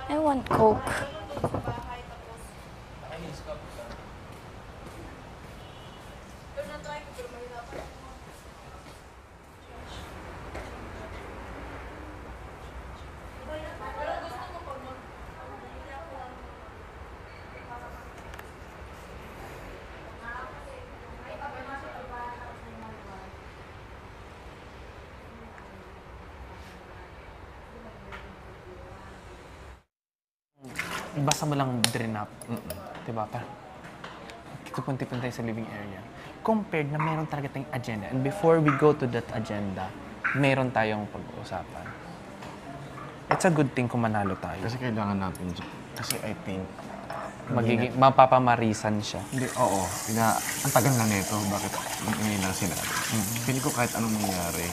I want Coke. Basta mo lang drain up. Diba? Parang pupunti-punti tayo sa living area. Compared na meron talaga tayong agenda. And before we go to that agenda, meron tayong pag-uusapan. It's a good thing kung manalo tayo. Kasi kailangan natin, kasi I think, Magiging, mapapamarisan siya. hindi, oo. Ang tagal na nito, bakit hindi na sinabi? Feeling ko kahit anong mangyari.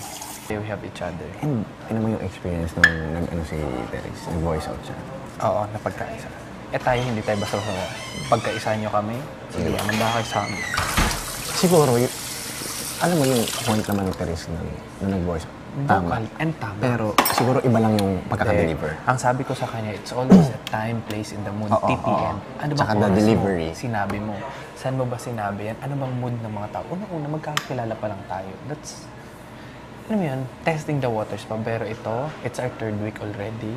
We have each other. And ano mo yung experience nung nag-ano si Teres, nag-voice out siya? Oo, na pagkaisa. Eh tayo, hindi tayo basta-basta. Pagkaisa nyo kami, sige, anong ba kayo sa amin? Siguro, alam mo yung point naman ni Teres nung nag-voice out. Tama. Vocal and tama. Pero siguro iba lang yung pagkaka-deliver. Ang sabi ko sa kanya, it's always a time, place, in the mood, TTM. Ano ba Tsaka the delivery. Sinabi mo. Saan mo ba sinabi yan? Ano bang mood ng mga tao? Una-una, magkakilala pa lang tayo. That's, ano mo yun, testing the waters pa. Pero ito, it's our 3rd week already.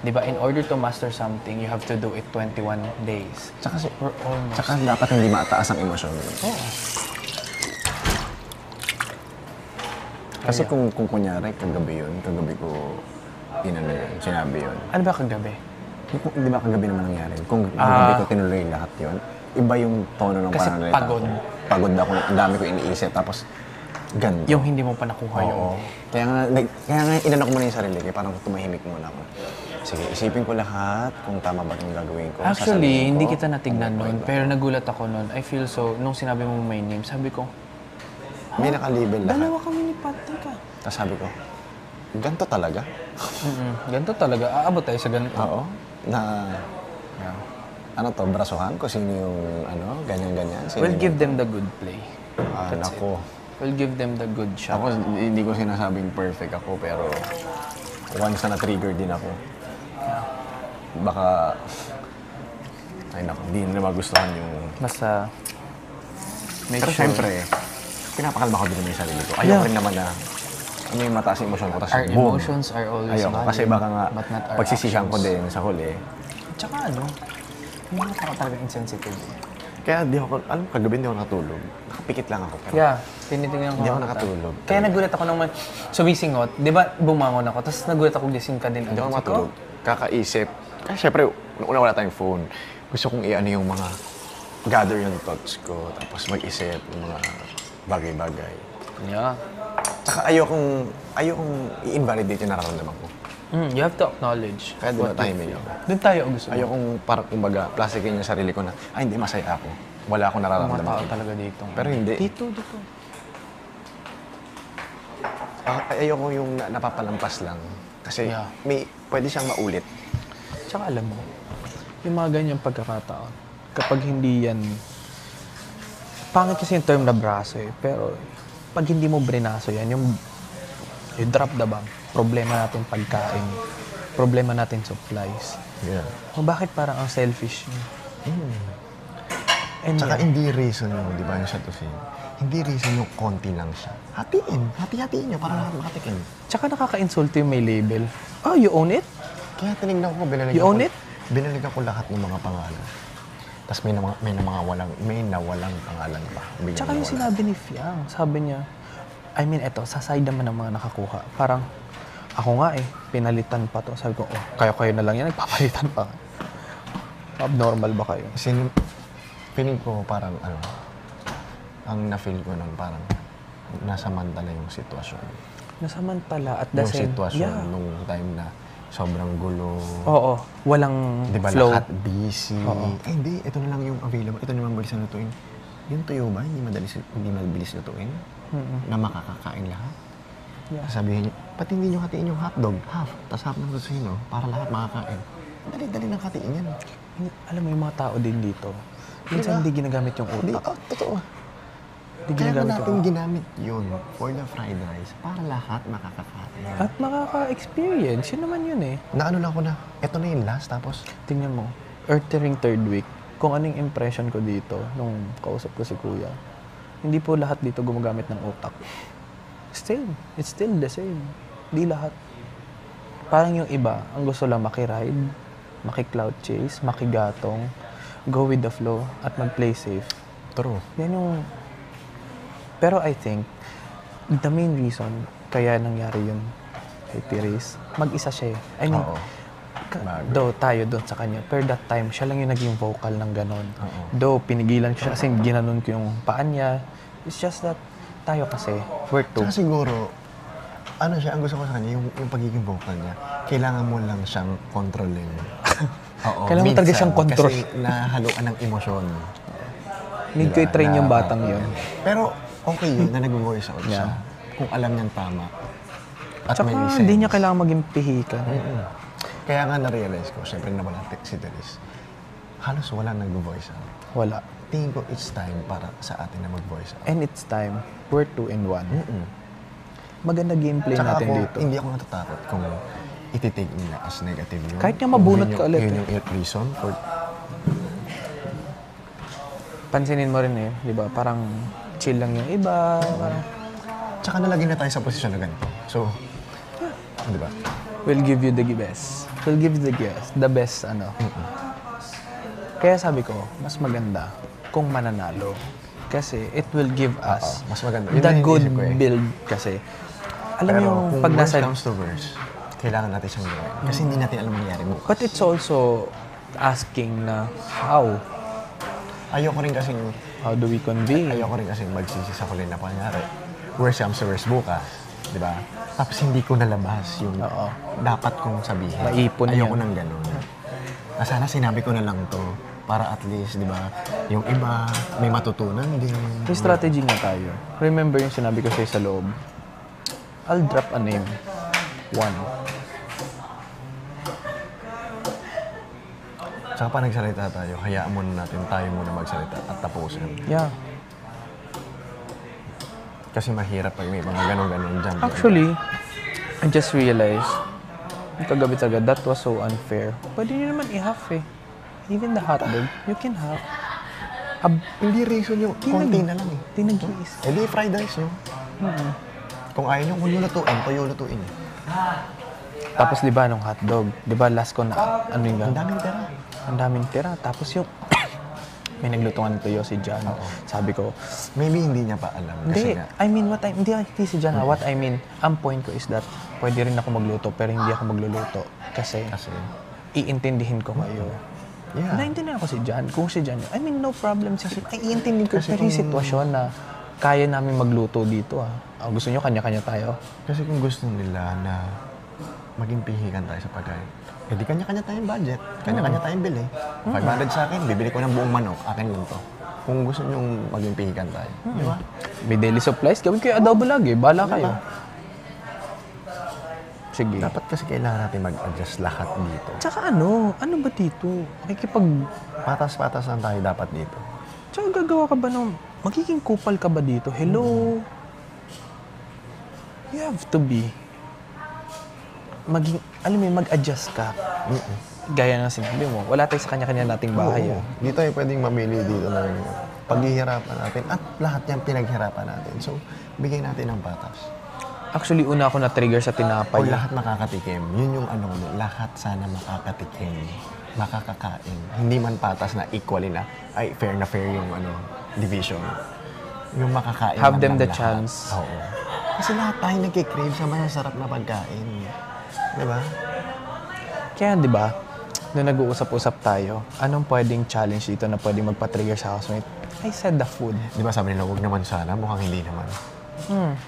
Di ba, in order to master something, you have to do it 21 days. Tsaka, We're almost... tsaka dapat hindi mataas ang emosyon. Oo. Kasi kung kunyari, kagabi ko sinabi yun. Ano ba kagabi? Di ba kagabi naman nangyari? Kung kagabi ko tinuloy lahat yun, iba yung tono ng Kasi pananalita pagod. ko. Pagod ako, ang dami ko iniisip, tapos ganito. Yung hindi mo pa nakuha Oo. yun. Kaya nga inano ko muna yung sarili, kaya parang tumahimik muna ako. Sige, isipin ko lahat kung tama ba itong gagawin ko. Actually, sasabihin hindi ko, kita natignan kung noon, okay ba. pero nagulat ako noon. I feel so, nung sinabi mo my name, sabi ko, May nakalabel lahat. dalawa kami ni Patay ka. Tapos sabi ko, ganito talaga? Ganito talaga. Aabot tayo sa ganito. Oo. Ano to, brasuhan ko sino yung ganyan-ganyan. Sino We'll yung- give them the good play. That's Nako. it. We'll give them the good shot. Ako, hindi ko sinasabing perfect ako, pero once na na-trigger din ako, baka, ay nako, hindi na magustuhan yung... Basta, make Pero sure. syempre, pinapakalma ko din naman yung sarili ko. Ayoko rin naman na yung mataas yung emosyon ko, tapos Our boom. emotions are always Ayoko, valid, kasi baka nga but not our pagsisihan ko actions. din sa huli. Tsaka ano, yung mga tao talaga insensitive. Kaya di ako, alam mo, kagabi hindi ako natulog. Nakapikit lang ako. Pero Yeah, tinitingnan ko. Hindi ako ang mata. nakatulog. Kaya nagulat ako nung sumisingot. Di ba bumangon ako, tapos nagulat ako gising ka din. hindi ako Sabi ko, matulog. Kakaisip. Kasi syempre, nung una wala tayong phone. Gusto kong i-ano yung mga gather yung thoughts ko. Tapos mag-isip ng mga bagay-bagay. Yeah. Tsaka ayokong i-invalidate yung nararamdaman ko. You have to acknowledge. Kaya doon what na you timing feel. ako. Doon tayo gusto mo. Ayokong parang kumbaga, plastikin yung sarili ko na, ay hindi, masaya ako. Wala akong Mga nararamdaman. tao talaga dito. Pero hindi. Dito. Ayoko yung napapalampas lang. Kasi Yeah. pwede siyang maulit. Tsaka alam mo, yung mga ganyang pagkakataon, kapag hindi yan, pangit kasi yung term na braso eh, pero pag hindi mo brinaso yan, yung you drop the bomb, problema natin pagkain, problema natin supplies. Yeah. O bakit parang ang selfish yun? And Tsaka yan, hindi reason yung, di ba yung sa tusin? Hindi reason yung konti lang siya. Hati-hatiin nyo para lahat makatikin. tsaka nakaka-insulto yung may label. Oh, you own it? Kaya tinignan ko, binaligan You own ko, it? binaligan ko lahat ng mga pangalan. Tapos may nawalang pangalan pa. Biglang Tsaka yung nawala. sinabi ni Fiang, sabi niya, I mean, eto, sa side naman ng mga nakakuha. Parang, ako nga eh, pinalitan pa to. Sabi ko, oh, kayo na lang yan, nagpapalitan pa. Abnormal ba kayo? Kasi feeling ko parang ang na-feel ko nun parang nasamantala yung sitwasyon. Nasamantala at the Yung same... sitwasyon Yeah. nung time na sobrang gulo. Oo, walang Di ba flow. lahat busy? Oo. Eh hindi, ito na lang yung available. Ito naman bilis na lutuin. Yung tuyo ba? Hindi mabilis lutuin? Na makakakain lahat? Yeah. Sabihin niyo, pati hindi niyo hatiin yung hotdog, half, tapos half ng tusino, para lahat makakain. Dali-dali lang hatiin yan. Alam mo, yung mga tao din dito, minsan hindi ginagamit yung Hindi, utak. totoo. Hindi Kaya ginagamit natin yung ginamit yun for the fried rice para lahat makakakain. At makaka-experience, yun naman yun eh. Na ano lang ako na, eto na yung last, tapos, Tingnan mo, entering third week, kung anong impression ko dito nung kausap ko si Kuya, hindi po lahat dito gumagamit ng utak. It's still the same. Di lahat. Parang yung iba, ang gusto lang makiride, maki-cloud chase, makigatong, go with the flow, at mag-play safe. true. Yan yung... Pero I think, the main reason kaya nangyari yun kay Therese, mag-isa siya eh. I mean, Oo. Bago. though tayo doon sa kanya, pero that time, siya lang yung naging vocal ng ganon. Oo. Though, pinigilan ko siya kasi ginanon ko yung paan niya. It's just that, tayo kasi, we're two. Tsaka siguro, ano siya, ang gusto ko sa kanya, yung pagiging vocal niya, kailangan mo lang siyang kontrolin. Oo, Kailangan mo talaga minsan, siyang control. Kasi nahaluan ng emosyon. Need ko Diba? i-train yung Na- batang yun. Pero okay yun na nag-voice out siya. Yeah. Kung alam niyang tama. At Tsaka, may sense. hindi niya kailangan maging pihikan. Kaya nga na-realize ko, syempre nawala si Therese, halos wala nag-voice out. Wala. Tingin ko it's time para sa atin na mag-voice out. And it's time, we're 2-in-1. Maganda gameplay Tsaka natin ako, dito. hindi ako natatakot kung iti-take nila as negative yun. Kahit nga mabunot Yun ka ulit, Yun yung reason for... Pansinin mo rin eh, di ba? Parang chill lang yung iba. Parang, Tsaka nalagay na tayo sa posisyon na ganito. So, di ba? we'll give you the best. We'll give you the best, ano. Kaya sabi ko, mas maganda kung mananalo. Kasi it will give us Mas maganda. Yun the din yung good isip ko eh. build kasi. Alam mo Pero yung kung pag worst nasa... comes to worst, kailangan natin siyang gawin. Kasi hindi natin alam mangyari bukas. But it's also asking na how? Ayoko rin kasing How do we convey? Ayoko rin kasi magsisi sa huli na kunyari, worst comes to worst bukas, di ba? Tapos hindi ko nalabas yung Oo. dapat kong sabihin. Maipon Ayoko yan. nang ganun. Na sana sinabi ko na lang to para at least, di ba, yung iba may matutunan din. May strategy nga tayo. Remember yung sinabi ko sa'yo sa loob? I'll drop a name. One. Tsaka pa nagsalita tayo, hayaan muna natin tayo muna magsalita at tapusin. Yeah. Kasi mahirap pag may mga ganun-ganun dyan. Actually, I just realized, kagabi talaga, that was so unfair. Pwede nyo naman i-half eh. Even the hotdog, you can half. Hindi reason yung konti na lang eh. Tinag-iis. Eh di fried rice nyo. Kung ayaw nyo, kung lulutuin, toyo lutuin. Tapos di ba nung hotdog, di ba last ko na, ano yung Ang daming pera. Ang daming tira. Tapos yung, may naglutuan tuyo si John. Sabi ko, Maybe hindi niya pa alam. Kasi hindi, nga, I mean, hindi si John. What I mean, ang point ko is that, pwede rin ako magluto, pero hindi ako magluluto. Kasi, iintindihin ko kayo. yeah. Naintindihan ko si John. Kung si John, I mean, no problem. Ay, iintindihin ko. Kasi Pero yung kung- sitwasyon na kaya namin magluto dito, gusto nyo, kanya-kanya tayo. Kasi kung gusto nila na maging pihikan tayo sa pagkain, eh di kanya-kanya tayong budget. Kanya-kanya tayong bili. 500 sa akin, bibili ko ng buong manok. Akin lang to. Kung gusto nyo maging pihikan tayo. Di ba? May daily supplies, gawin kayo adobo lagi. Bahala kayo. Sige. Dapat kasi kailangan natin mag-adjust lahat dito. Tsaka ano ba dito? Patas-patas lang tayo dapat dito. Tsaka gagawa ka ba ng, magiging kupal ka ba dito? Hello? You have to be, alam mo, mag-adjust ka. Gaya ng sinabi mo, wala tayo sa kanya-kanya nating bahay. Oo. Di tayo pwedeng mamili dito ng paghihirapan natin at lahat yan pinaghirapan natin. So, bigay natin ng patas. Actually, una ako na-trigger sa O tinapay. lahat makakatikim. Yun yung ano, lahat sana makakatikim. Makakakain. Hindi man patas na equally na, ay fair na fair yung ano, division. Yung makakain Have man them lang the lahat. chance. Oo. Kasi lahat tayo nagkikrave sa masasarap na pagkain. Di ba? Kaya, di ba, nung nag-uusap-usap tayo, anong pwedeng challenge dito na pwedeng magpa-trigger sa housemate? I said the food. Di ba sabi nila, huwag naman sana, mukhang hindi naman.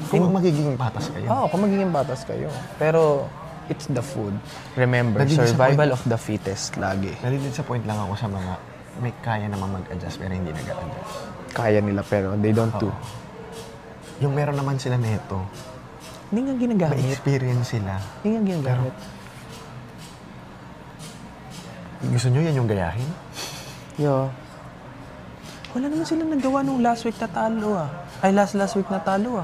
Kung magiging patas kayo. Oo, kung magiging batas kayo. Pero, it's the food. Remember, Nandito sa survival of the fittest lagi. Nalilid sa point lang ako sa mga may kaya naman mag-adjust pero hindi nag-adjust. Kaya nila pero they don't do. Yung meron naman sila neto, Hindi nga may ginagamit. experience sila. Hindi nga ginagamit. Gusto nyo yan yung gayahin? Yo. Wala naman sila nagawa nung last week na talo Ay, last week na talo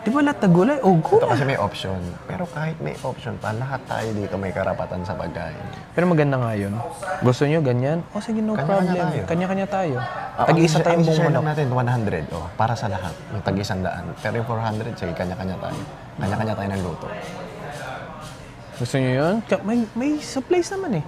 Di ba lahat na gulay? Oh, Ito gulay. kasi may option. Pero kahit may option pa, lahat tayo dito may karapatan sa pagkain. Pero maganda nga yun. Gusto nyo ganyan? O sige, no Kanya-kanya problem. tayo. Kanya-kanya tayo. Tag-isa tayong buong Ang manok. natin, 100, para sa lahat. Yung tag-100. Pero yung 400, sige, kanya-kanya tayo. Kanya-kanya tayo ng luto. Gusto nyo yun? May supplies naman eh.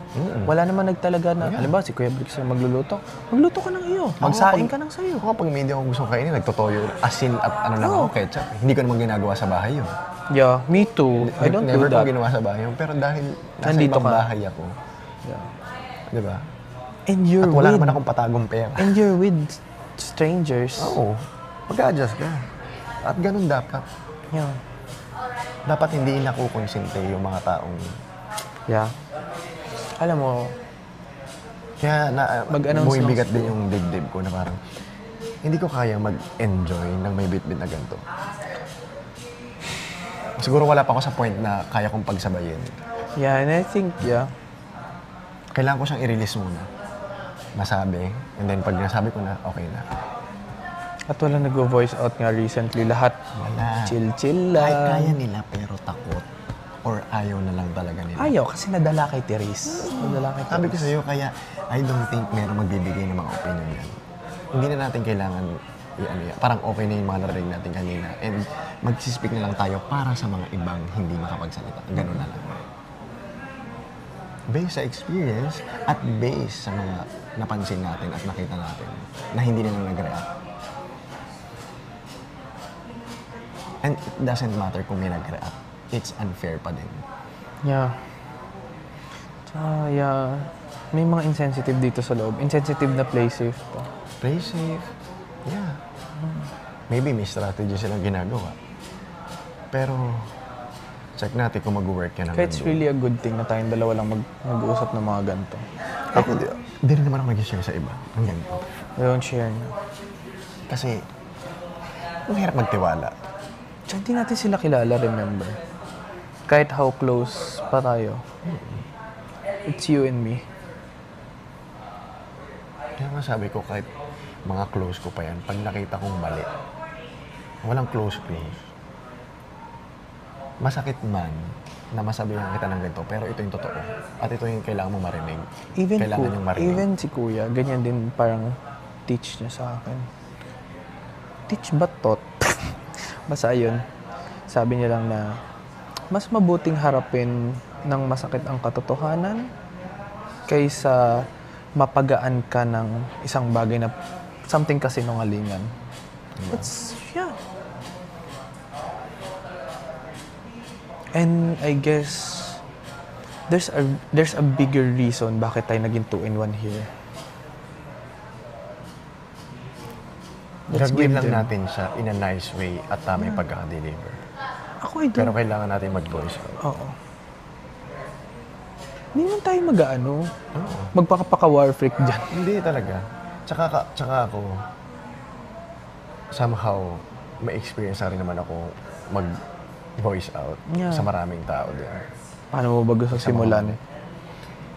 Wala naman nagtalaga na, alam ba, si Kuya Brix yung magluluto. Magluto ka ng iyo. Magsaing ka ng sayo. Ako kapag may hindi ako gusto kainin, nagtotoyo, asin at ano lang ako, ketchup. Hindi ko naman ginagawa sa bahay yun. Yeah, me too. I don't do Never ko that. ginawa sa bahay yun. Pero dahil nasa Nandito ibang ka. bahay ako, Yeah. di ba? And you're At wala with, naman akong patagong pera. and you're with strangers. Oo. Mag-adjust ka. At ganun dapat. Yeah. Dapat hindi nakukonsente yung mga taong... Yeah. Alam mo, Kaya Mag-announce bumibigat lang din yung dibdib ko na parang hindi ko kaya mag-enjoy ng may bit-bit na ganito. Siguro wala pa ako sa point na kaya kong pagsabayin. yeah, and I think, yeah. Kailangan ko siyang i-release muna. Masabi. And then pag nasabi ko na, okay na. At wala nag-voice out nga recently. Lahat Wala. chill-chill Kahit lang. kaya nila pero takot. Or ayaw na lang talaga nila. Ayaw, kasi nadala kay Therese. Nadala kay Sabi ko Therese. sa'yo, kaya I don't think meron magbibigay ng mga opinion yan. Hindi na natin kailangan parang okay na yung mga narinig natin kanina. And mag-speak na lang tayo para sa mga ibang hindi makapagsalita. Ganun na lang. Based sa experience at based sa mga napansin natin at nakita natin na hindi na lang nag-react. And it doesn't matter kung may nag-react. It's unfair pa din. Yeah. Tsaka, yeah. May mga insensitive dito sa loob. Insensitive na play safe pa. Play safe. Yeah. Maybe may strategy silang ginagawa. Pero, check natin kung mag-work yan. Kaya it's really a good thing na tayong dalawa lang mag-uusap ng mga ganito. Ako, di rin naman ako mag-share sa iba. Ang ganito. We don't share na. Kasi, ang hirap magtiwala. Tsaka hindi natin sila kilala, remember? Kahit how close pa tayo. It's you and me. Kaya nga sabi ko, kahit mga close ko pa yan, pag nakita kong mali, walang close. Masakit man na masabihan kita ng ganito, pero ito yung totoo. At ito yung kailangan mo marinig. Kailangan yung marinig. Even si Kuya, ganyan din parang teach niya sa akin. Teach ba tot? Basta yun. Sabi niya lang na mas mabuting harapin ng masakit ang katotohanan kaysa mapagaan ka ng isang bagay na something kasinungalingan. That's, yeah. And I guess there's a bigger reason bakit tayo naging 2-in-1 here. Let's Gagawin give lang them. natin siya in a nice way at tamang pagkaka-deliver. Ako ay Pero kailangan natin mag-voice out. Oo. Hindi naman tayo mag-ano, Oo. magpaka-war freak dyan. Hindi talaga. Tsaka ako, somehow, may experience na rin naman ako mag-voice out Yeah. sa maraming tao din. Paano mo ba gusto simulan?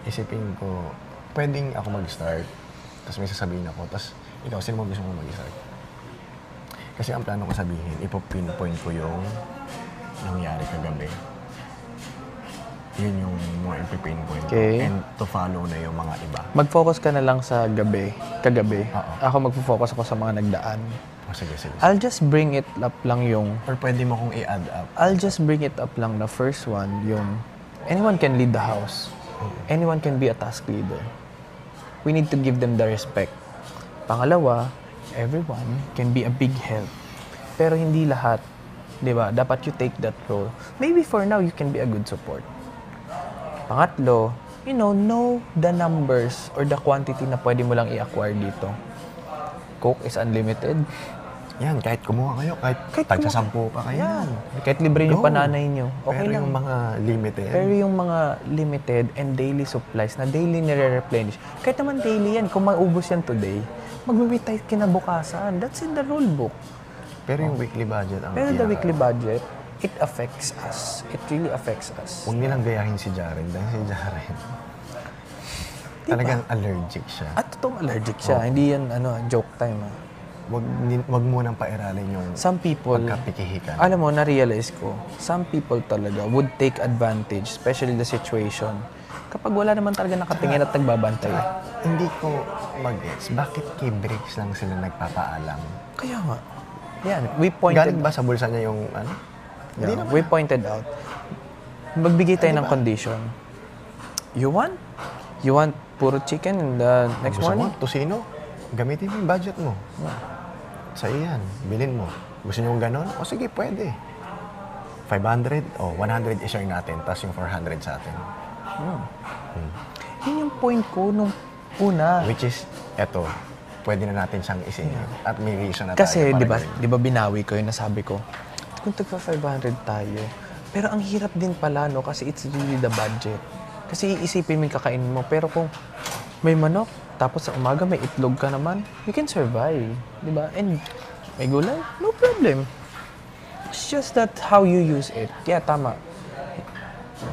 Isipin ko, pwedeng ako mag-start, tapos may sasabihin ako, tapos ikaw, sino mo gusto mo mag-start? Kasi ang plano ko sabihin, ipopinpoint ko yung nangyari kagabi. Yun yung more ipipinpoint ko. Okay. And to follow na yung mga iba. Mag-focus ka na lang sa kagabi. Oo. Ako mag-focus ako sa mga nagdaan. O sige. I'll just bring it up lang yung, Or pwede mo kong i-add up. I'll just bring it up lang na first one, yung anyone can lead the house. Anyone can be a task leader. We need to give them the respect. Pangalawa, everyone can be a big help. Pero hindi lahat, di ba? Dapat you take that role. Maybe for now, you can be a good support. Pangatlo, know the numbers or the quantity na pwede mo lang i-acquire dito. Coke is unlimited. Yan, kahit kumuha kayo, kahit tagsa 10 pa kayo. Yan. Kahit libre nyo Go. pananay nyo. Okay Pero lang. yung mga limited, Pero yung mga limited and daily supplies na daily nire-replenish, kahit naman daily yan, kung maubos yan today, mag-wait tayo kinabukasan. That's in the rule book. pero yung weekly budget ang Pero the weekly budget, it affects us. It really affects us. Huwag nilang gayahin si Jaren dahil si Jaren talagang allergic siya. At totoong allergic siya. Hindi yan joke time. wag mo nang pairalin yung Some people, pagkapikihikan. alam mo, na-realize ko, some people talaga would take advantage, especially the situation, kapag wala naman talaga nakatingin at nagbabantay. Hindi ko mag-gets, bakit kay Briggs lang sila nagpapaalam? Kaya nga. Yan, we pointed, Galing ba sa bulsa niya yung ano? Hindi yeah, naman. we pointed out. Magbigay tayo Di ng ba? condition. You want? You want puro chicken in the next Gusto morning? mo, tosino? Gamitin mo yung budget mo. Sa'yo yan, bilhin mo. Gusto niyo ganon? O sige, pwede. 500 o 100 i-share natin, tapos yung 400 sa atin. Yun yung point ko nung una. Which is, eto, pwede na natin siyang isingin. At may reason na Kasi, tayo. di ba binawi ko yung nasabi ko, kung tagpa 500 tayo, pero ang hirap din pala, no? Kasi it's really the budget. Kasi iisipin mo yung kakainin mo, pero kung may manok, tapos sa umaga may itlog ka naman, you can survive, di ba? And may gulay, no problem. It's just that how you use it. Yeah, tama.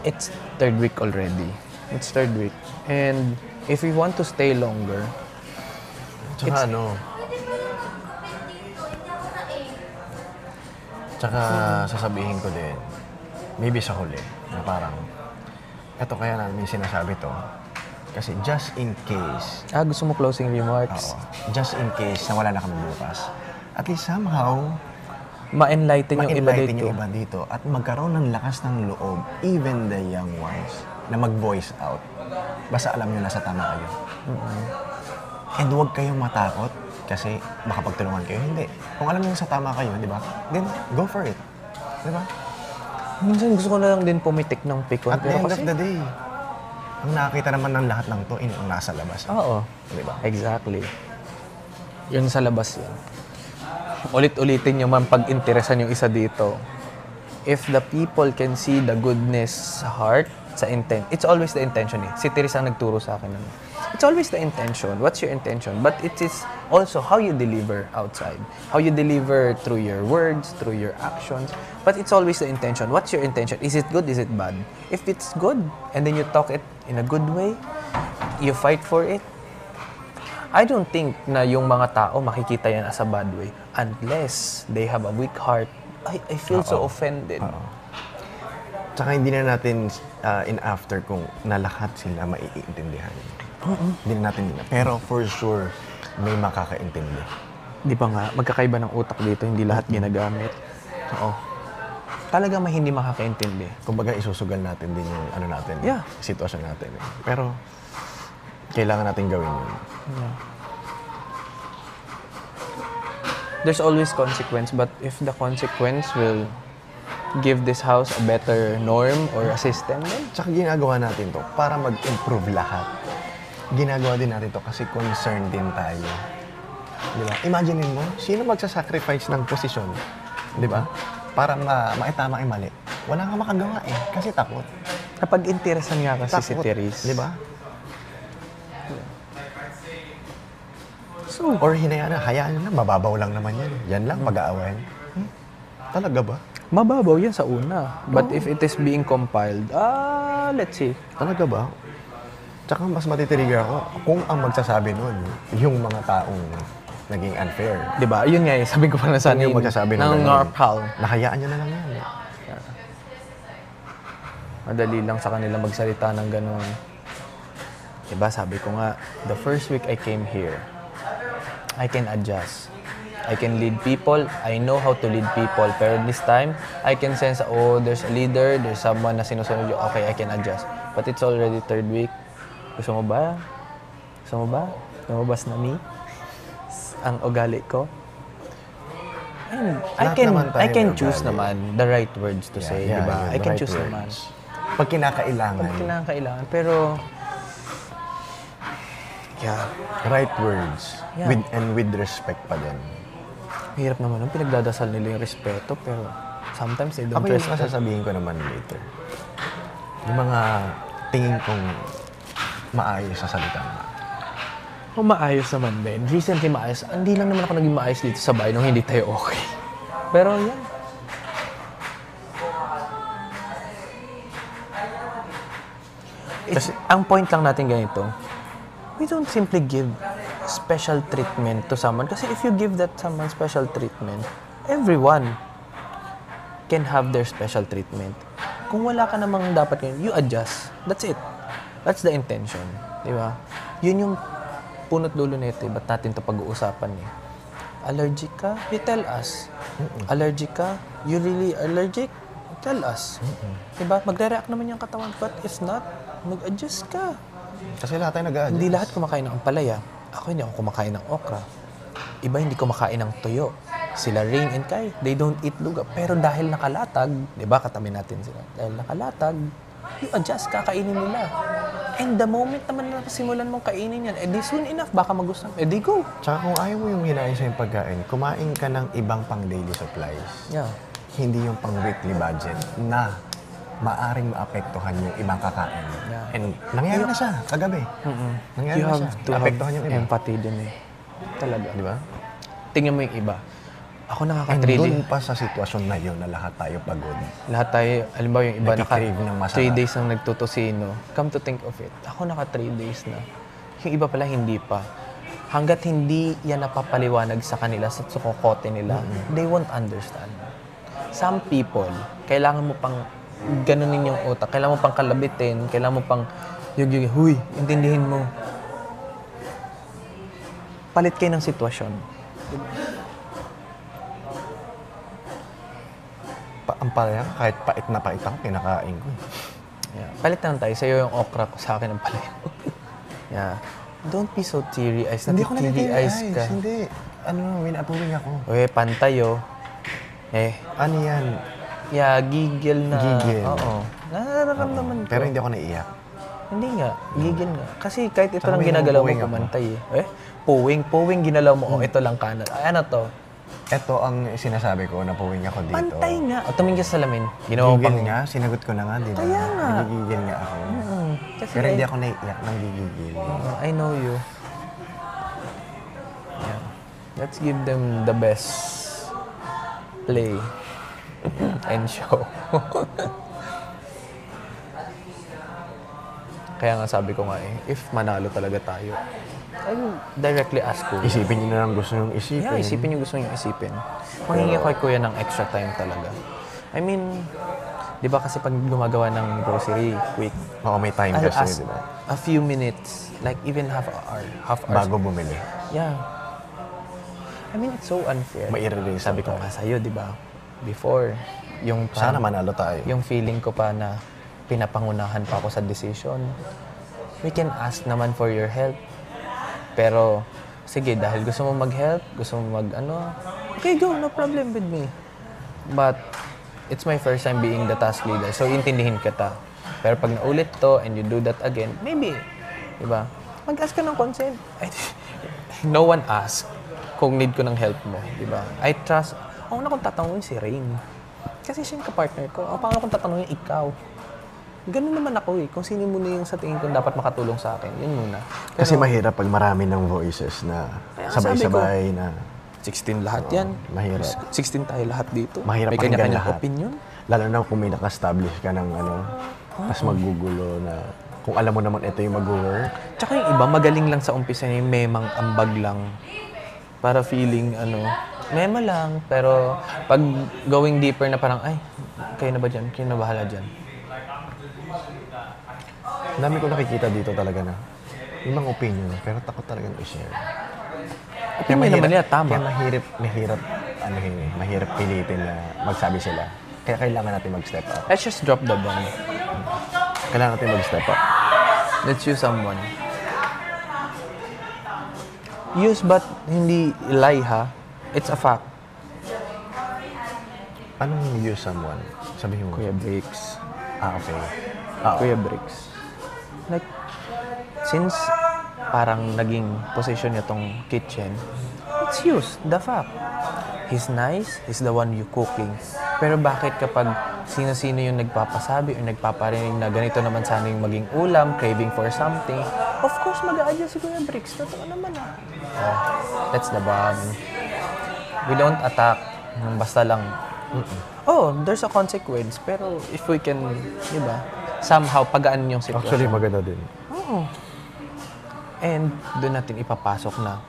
It's third week already. It's third week. And if we want to stay longer, Tsaka ano, tsaka sasabihin ko din, maybe sa huli, na parang, eto kaya namin sinasabi to, kasi just in case, gusto mo closing remarks? just in case na wala na kami bukas, at least somehow, Ma-enlighten yung iba ma-enlighten dito. yung iba dito at magkaroon ng lakas ng loob, even the young ones, na mag-voice out. Basta alam nyo nasa tama kayo. And huwag kayong matakot kasi makapagtulungan kayo. Hindi. Kung alam nyo nasa tama kayo, di ba? Then, go for it. Di ba? Minsan gusto ko na lang din pumitik ng pikon. At the end of the day, ang nakakita naman ng lahat ng to, ang nasa labas. Oo. Di ba? Exactly. Yun sa labas yun. Ulit-ulitin nyo man pag-interesan yung isa dito. If the people can see the goodness sa heart, sa intent, it's always the intention eh. Si Teresa ang nagturo sa akin. It's always the intention. What's your intention? But it is also how you deliver outside. How you deliver through your words, through your actions. But it's always the intention. What's your intention? Is it good? Is it bad? If it's good, and then you talk it in a good way, you fight for it, I don't think na yung mga tao makikita yan as a bad way unless they have a weak heart. I feel so offended. Tsaka hindi na natin in after kung na lahat sila maiintindihan. Hindi na natin pero for sure, may makakaintindi. Di ba nga, magkakaiba ng utak dito, hindi lahat ginagamit. Oo. Talaga may hindi makakaintindi. Kumbaga isusugal natin din yung ano natin, Yeah. sitwasyon natin. Pero kailangan natin gawin yun. Yeah. There's always consequence, but if the consequence will give this house a better norm or a system, then Tsaka ginagawa natin to para mag-improve lahat. Ginagawa din natin to kasi concerned din tayo. Di ba? Imagine mo, sino magsasacrifice ng posisyon? Di ba? Para maitama yung mali. Wala nga makagawa eh, kasi takot. kapag interesan nga kasi si Takot, Therese. di ba? So, Or hayaan na, mababaw lang naman yan. Yan lang, pag-aawayan. Talaga ba? mababaw yan sa una. But if it is being compiled, let's see. Talaga ba? Tsaka mas matitiriga ako kung ang magsasabi nun, yung mga taong naging unfair. Di ba? Yun nga eh, sabi ko pa na sana Yung magsasabi ng ng ganun. Narpal. Nahayaan nyo na lang yan. Madali lang sa kanila magsalita ng gano'n. Diba, sabi ko nga, the first week I came here, I can adjust. I can lead people. I know how to lead people. Pero this time, I can sense, there's a leader, there's someone na sinusunod yung, okay, I can adjust. But it's already third week. Gusto mo ba? Gusto mo ba? Lumabas na me? Ang ugali ko? And Lahat naman tayo I can may choose ugali. naman the right words to say, di ba? yun, I the can right choose words. naman. Pag kinakailangan, Pag kailangan. Pero, yeah, right words. Yeah. With respect pa din. hirap naman nun. Pinagdadasal nila yung respeto, pero sometimes they don't Ako yung respect. sasabihin ko naman later. Yung mga tingin kong maayos sa salita mo. Kung maayos naman din. Recently maayos. Hindi lang naman ako naging maayos dito sa bahay nung hindi tayo okay. Pero yan. Ang point lang natin ganito, we don't simply give special treatment to someone. Kasi if you give that someone special treatment, everyone can have their special treatment. Kung wala ka namang dapat yun, you adjust. That's it. That's the intention. Di ba? Yun yung punot dulo nito. Ba't natin ito pag-uusapan eh? Allergic ka? You tell us. Allergic ka? You really allergic? Tell us. Diba? Magre-react naman yung katawan. But if not, mag-adjust ka. Kasi lahat tayo nag-a-adjust. Hindi lahat kumakain ng ampalaya. Ako hindi ako kumakain ng okra. Iba hindi kumakain ng tuyo. Sila Rain and Kai, they don't eat luga. Pero dahil nakalatag, di ba katabi natin sila, dahil nakalatag, you adjust, kakainin nila. And the moment naman na simulan mong kainin yan, edi soon enough, baka magustuhan, edi go. Tsaka kung ayaw mo yung hinain sa yung pagkain, kumain ka ng ibang pang daily supplies. Yeah. Hindi yung pang weekly budget na maaring maapektuhan yung ibang kakain. Yeah. And nangyari na siya kagabi. Nangyari You na have siya. to Naapektuhan have yung iba. empathy din eh. Talaga. Di ba? Tingnan mo yung iba. Ako And nakaka-3 doon pa sa sitwasyon na yun na lahat tayo pagod. Lahat tayo, alam ba yung iba Nagki-crave ng masarap. 3 days nang nagtutosino. Come to think of it, ako naka 3 days na. Yung iba pala hindi pa. Hanggat hindi yan napapaliwanag sa kanila, sa sukokote nila, they won't understand. Some people, kailangan mo pang ganunin yung utak, kailangan mo pang kalabitin, kailangan mo pang huy, intindihin mo. Palit kayo ng sitwasyon. Ang palaya, kahit pait na pait ako, kinakain ko. Yeah. Palit lang tayo. Sa'yo yung okra ko, sa akin ang palaya. Yeah. Don't be so teary-eyed. Hindi ako Teary-eyed ka. Hindi. Ano, winapuwing ako. Uy, pantayo. Ano yan? Yeah, gigil na. Gigil. Oo. Nararamdaman ko. Pero hindi ako naiiyak. Hindi nga. Gigil nga. Kasi kahit ito Tsaka lang may ginagalaw mo, napupuwing ako. kumantay eh. Puwing ginalaw mo. Oh, ito lang kanan. Ay, ano to? Ito ang sinasabi ko, napuwing ako dito. Pantay nga. O, tumingin ka sa salamin. Ginawa mo Gigil pang... nga, sinagot ko na nga, di ba? Kaya nga. Nagigigil nga ako. Kasi Pero hindi ako naiiyak ng gigigil. I know you. Yeah. Let's give them the best play and show. Kaya nga sabi ko nga if manalo talaga tayo, I'll directly ask Kuya. Isipin niyo na lang gusto niyong isipin. Yeah, isipin yung gusto nyo isipin. Mangingi ko kay Kuya ng extra time talaga. I mean, di ba kasi pag gumagawa ng grocery, quick, Oo, may time I'll kasi, ask di ba? a few minutes, like even half hour. Bago bumili. Yeah. I mean, it's so unfair. Maire-release Sabi ko nga sa'yo, di ba? Before, yung Sana manalo tayo. yung feeling ko pa na pinapangunahan pa ako sa decision. We can ask naman for your help. Pero, sige, dahil gusto mo mag-help, gusto mo okay, go, no problem with me. But, it's my first time being the task leader, so intindihin kita. Pero pag naulit to and you do that again, maybe, di ba? Mag-ask ka ng consent. No one ask kung need ko ng help mo, di ba? I trust, na kung tatanungin si Rain. Kasi siya yung kapartner ko. Paano kung tatanungin ikaw? Ganun naman ako eh. Kung sino muna yung sa tingin ko dapat makatulong sa akin, yun muna. Kasi mahirap pag marami ng voices na Kaya sabay-sabay na 16 lahat yan. mahirap. 16 tayo lahat dito. Mahirap May pakinggan kanya-kanyang lahat. opinion. Lalo na kung may naka-establish ka ng tapos magugulo na kung alam mo naman ito yung mag-work. Tsaka yung iba, magaling lang sa umpisa yung memang ambag lang. Para feeling, mema lang. Pero pag going deeper na parang, ay, kayo na ba dyan? Kayo na bahala dyan? Ang dami ko nakikita dito talaga na yung mga opinion, pero takot talagang i-share. Opinion naman nila, tama. Kaya mahirap pilitin na magsabi sila. Kaya kailangan natin mag-step up. Let's just drop the bomb. Kailangan natin mag-step up. Let's use someone. Use but hindi lie ha. It's a fact. Anong use someone? Sabihin mo. Kuya Bricks. Okay. Kuya Bricks. Like, since parang naging position niya tong kitchen, it's used, the fact. He's nice, he's the one you cooking. Pero bakit kapag sino-sino yung nagpapasabi o nagpaparinig na ganito naman sana yung maging ulam, craving for something, of course, mag-a-adjust si Kuya Bricks. Totoo naman that's the bomb. We don't attack. Basta lang. There's a consequence. Pero if we can, di ba, somehow pagaan yung sitwasyon. Actually, maganda din. Oo. And doon natin ipapasok na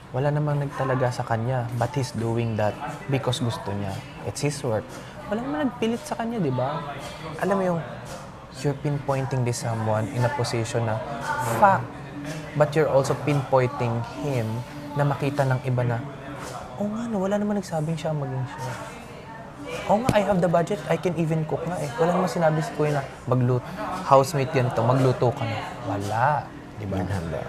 wala namang nagtalaga sa kanya, but he's doing that because gusto niya. It's his work. Wala namang nagpilit sa kanya, di ba? Alam mo yung you're pinpointing this someone in a position na fact, but you're also pinpointing him na makita ng iba na, oo nga, no, wala naman nagsabing siya maging siya. Oo nga, I have the budget, I can even cook nga eh. Wala naman sinabi si Kuya na magluto, housemate ganito, magluto ka na. Wala, di ba? Naghanda.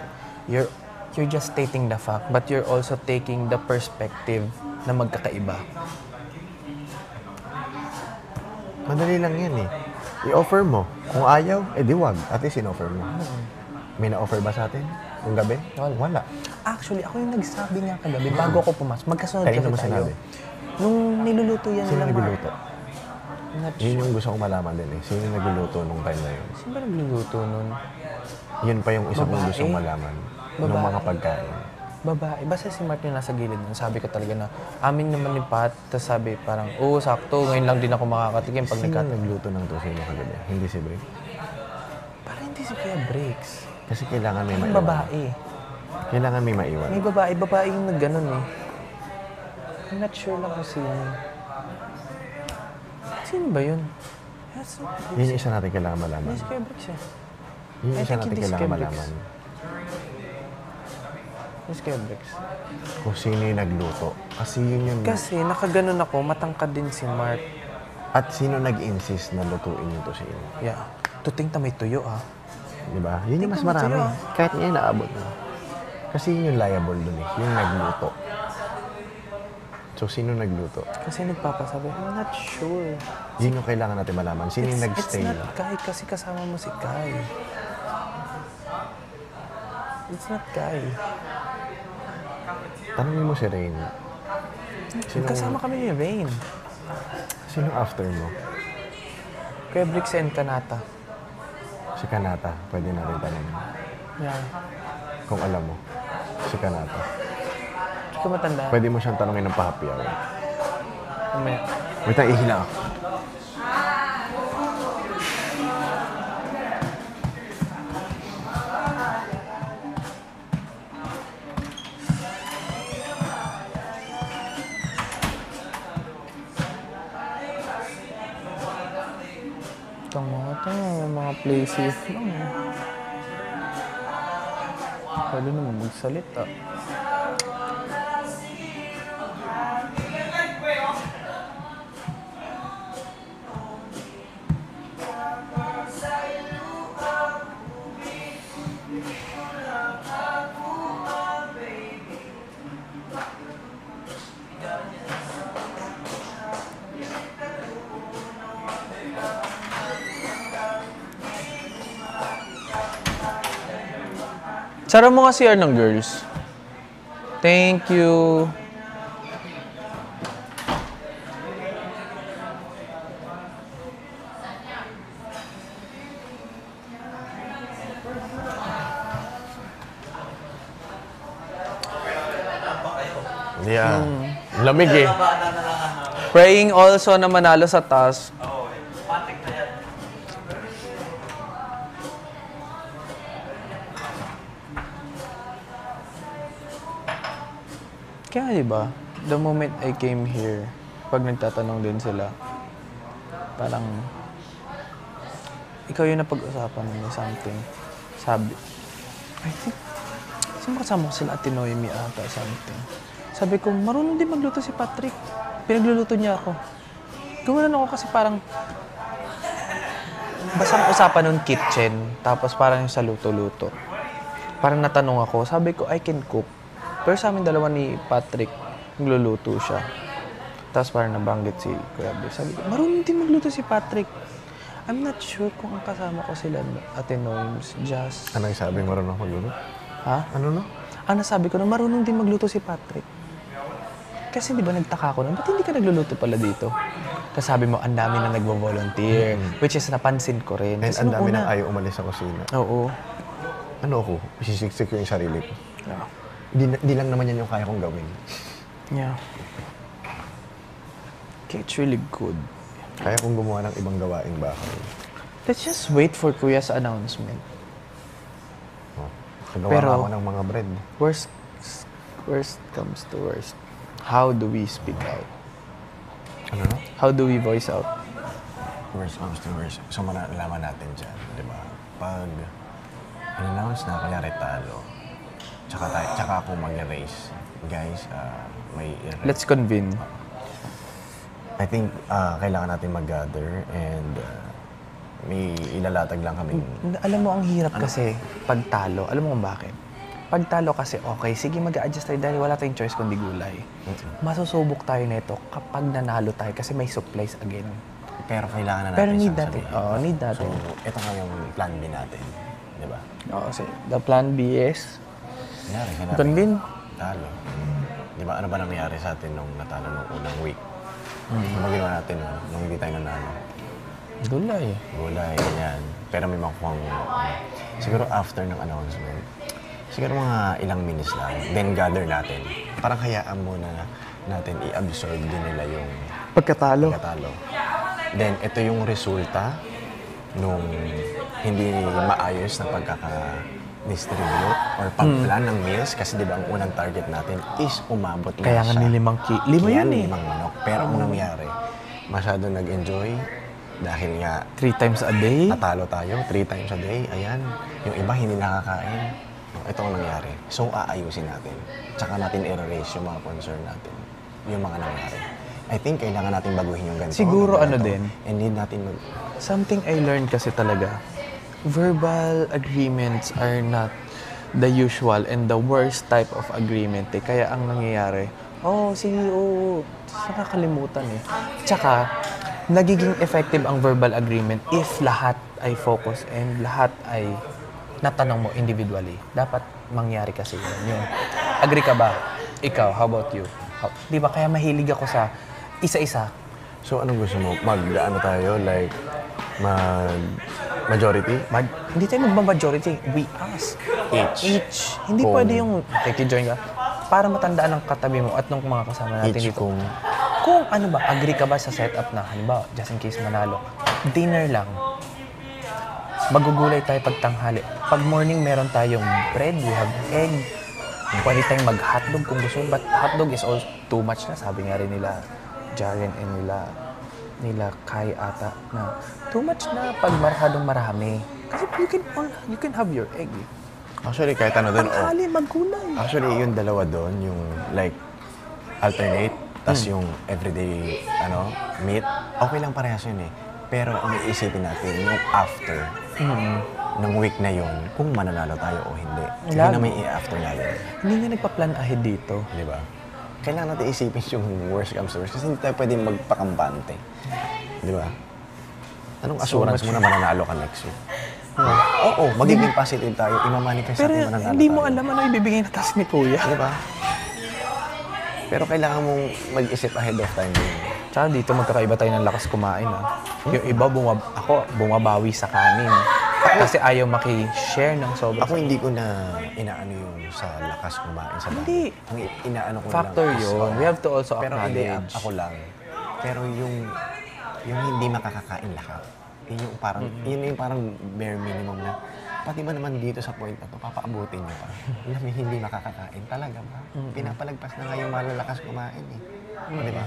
You're just stating the fact, but you're also taking the perspective na magkakaiba. Madali lang yan eh. I-offer mo. Kung ayaw, di wag. At least in-offer mo. May na-offer ba sa atin? Yung gabi? Wala. Actually, ako yung nagsabi niya kagabi bago ako pumasok. Magkasunod Kanino kasi mo tayo. sinabi? Nung niluluto yan Sino nila, Mark. nagluluto? Not Yun sure. yung gusto kong malaman din eh. Sino nagluluto nung time na yun? Sino ba nagluluto nun? Yun pa yung isa kong Babae? gustong malaman. Nung Babae? mga pagkain. Babae. Basta si Mark yung nasa gilid nun. Sabi ko talaga na, amin naman ni Pat. Tapos sabi parang, oo, sakto. Ngayon lang din ako makakatikim pag Sino nagluto ng tosino kagabi? Hindi si Bri? Parang hindi si Kuya Breaks. Kasi kailangan may Yung maiwan. babae. Kailangan may maiwan. May babae. Babae yung nagganon eh. I'm not sure lang kung sino. Sino ba yun? Yes, Yun yung isa natin kailangan malaman. Hindi si Kuya Breaks eh. Yun yung I isa think natin hindi si kailangan Kuya Breaks. malaman. Hindi si Kuya Breaks. Kung sino yung nagluto. Kasi yun yung... Kasi nakaganon ako, matangkad din si Mark. At sino nag-insist na lutuin yung tosino. Yeah. Tuting ta may tuyo ah. Di ba? Yun yung mas Tingnan mo marami. sa'yo, Kahit ngayon naabot mo. Kasi yun yung liable dun eh. Yung nagluto. So, sino nagluto? Kasi nagpapasabi, I'm not sure. Yun yung kailangan natin malaman. Sino yung nagstay? It's not Kai kasi kasama mo si Kai. It's not Kai. Tanungin mo si Rain. Kasama kami ni Rain. Sino after mo? Kuya Bricks and Kanata. Si Kanata. Pwede natin tanongin. Yeah. Kung alam mo. Si Kanata. Hindi ko matanda. Pwede mo siyang tanongin ng pa-happy hour. Mamaya. Wait lang, ihila ako. Itong mga play safe lang. Pwede naman magsalita. Sara mo nga CR ng girls. Thank you. Yeah. Lamig eh. Praying also na manalo sa task. Kaya diba, the moment I came here, pag nagtatanong din sila, parang, ikaw yung napag-usapan mo something. Sabi, I think, sino kasama ko sila Ate Noemi ata something. Sabi ko, marunong din magluto si Patrick. Pinagluluto niya ako. Gumanon ako kasi parang, basang usapan ng kitchen, tapos parang sa luto-luto. Parang natanong ako, sabi ko, I can cook. Pero sa amin dalawa ni Patrick, nagluluto siya. Tapos parang nabanggit si Kuya B. Sabi ko, marunong din magluto si Patrick. I'm not sure kung ang kasama ko sila Ate Noims, just... Ano yung sabi marunong magluto? Ha? Ano no? Ang nasabi ko na marunong din magluto si Patrick. Kasi di ba nagtaka ko na, ba't hindi ka nagluluto pala dito? Tapos sabi mo, ang dami na nagvo-volunteer. Which is napansin ko rin. And Kasi ang nung dami una- nang ayaw umalis sa kusina. Oo. Ano ako? Isisiksik ko yung sarili ko. Yeah. Hindi lang naman yan yung kaya kong gawin. Yeah. Okay, it's really good. Kaya kong gumawa ng ibang gawaing bahay. Let's just wait for Kuya's announcement. Oh. Nagawa Pero- ako ng mga bread. Worst comes to worst. How do we speak out? Ano no? How do we voice out? Worst comes to worst. So, malalaman natin dyan, di ba? Pag in-announce na, kunyari talo, tsaka ako mag-erase. Guys, may erase. Let's convene. I think kailangan natin mag-gather and may ilalatag lang kami. Alam mo, ang hirap kasi pagtalo. Alam mo kung bakit? Pagtalo kasi, okay, sige mag-a-adjust tayo dahil wala tayong choice kundi gulay. Masusubok tayo nito kapag nanalo tayo kasi may supplies again. Pero kailangan na natin Pero need siyang natin. sabihin. Oo, need natin. So, ito nga yung plan B natin. Di ba? Oo, kasi the plan B is Kunyari, convene. talo. Di ba? Ano ba nangyari sa atin nung natalo nung unang week? Ano ba ginawa natin nung hindi tayo nanalo? Gulay. Gulay, ganyan. Pero may makuhang, siguro after ng announcement, siguro mga ilang minutes lang, then gather natin. Parang hayaan muna natin i-absorb din nila yung Pagkatalo. pagkatalo. Then, ito yung resulta nung hindi maayos na pagkaka-distribute or pag-plan ng meals. Kasi di ba ang unang target natin is umabot na Kaya nga siya. ni lima Kaya yun eh. limang manok. Pero ang nangyari, masyado nag-enjoy dahil nga 3 times a day. natalo tayo 3 times a day. Ayan. Yung iba hindi nakakain. Ito ang nangyari. So, aayusin natin. Tsaka natin i-erase yung mga concern natin. Yung mga nangyari. I think kailangan natin baguhin yung ganito. Siguro ganito. ano din. And need natin Something I learned kasi talaga, verbal agreements are not the usual and the worst type of agreement eh. Kaya ang nangyayari, sige, nakakalimutan eh. Tsaka, nagiging effective ang verbal agreement if lahat ay focus and lahat ay natanong mo individually. Dapat mangyari kasi yun. Yung, agree ka ba? Ikaw, how about you? Di ba kaya mahilig ako sa isa-isa? So, anong gusto mo? Mag-ano tayo? Like, majority? Hindi tayo magma-majority. We ask. Each. Hindi Kung- pwede yung join ka para matandaan ng katabi mo at ng mga kasama natin Each dito. kung Kung agree ka ba sa setup na, halimbawa, just in case manalo, dinner lang. Magugulay tayo pag tanghali. Pag morning, meron tayong bread, we have egg. Pwede tayong mag-hotdog kung gusto. But hotdog is also too much na. Sabi nga rin nila, Jaren and nila Kai ata na too much na pag marami. Kasi you can have your egg. actually, kahit ano doon, Tanghali, maggulay. actually, yung dalawa doon, yung like, alternate, tas yung everyday, meat, okay lang parehas yun eh. Pero ang iisipin natin, yung after, ng week na yun, kung mananalo tayo o hindi. Hindi Lalo. na may i-after natin. Hindi nga nagpa-plan ahead dito. Di ba? Kailangan natin isipin yung worst comes to worst kasi hindi tayo pwedeng magpakampante. Di ba? Anong assurance mo na mananalo ka next week? Oo, magiging positive tayo. Imamanifest Pero natin mananalo hindi mo tayo. alam ano ibibigay na task ni Kuya. Di ba? Pero kailangan mong mag-isip ahead of time din. Tsaka dito magkakaiba tayo ng lakas kumain. Yung iba, ako bumabawi sa kanin. Kasi ayaw maki-share ng sobra. Ako hindi ko na inaano yung sa lakas kumain sa bahay. Hindi. Ang inaano ko Factor lang is, yun. We have to also pero hindi, acknowledge. ako lang. Pero yung hindi makakakain lahat. Yun yung parang bare minimum na, pati ba naman dito sa point na to, papaabutin nyo pa. Alam mo, hindi makakakain. Talaga ba? Pinapalagpas na nga yung malalakas kumain eh. Di ba?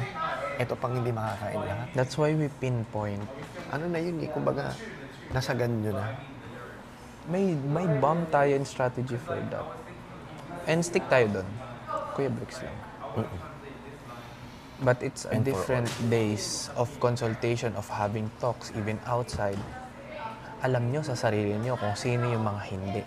Ito pang hindi makakain lahat. That's why we pinpoint. Ano na yun eh, kumbaga, nasa ganyo na. May bomb tayo in strategy for that. And stick tayo dun. Kuya Bricks lang. But it's a And for different days of consultation, of having talks, even outside. Alam nyo sa sarili nyo kung sino yung mga hindi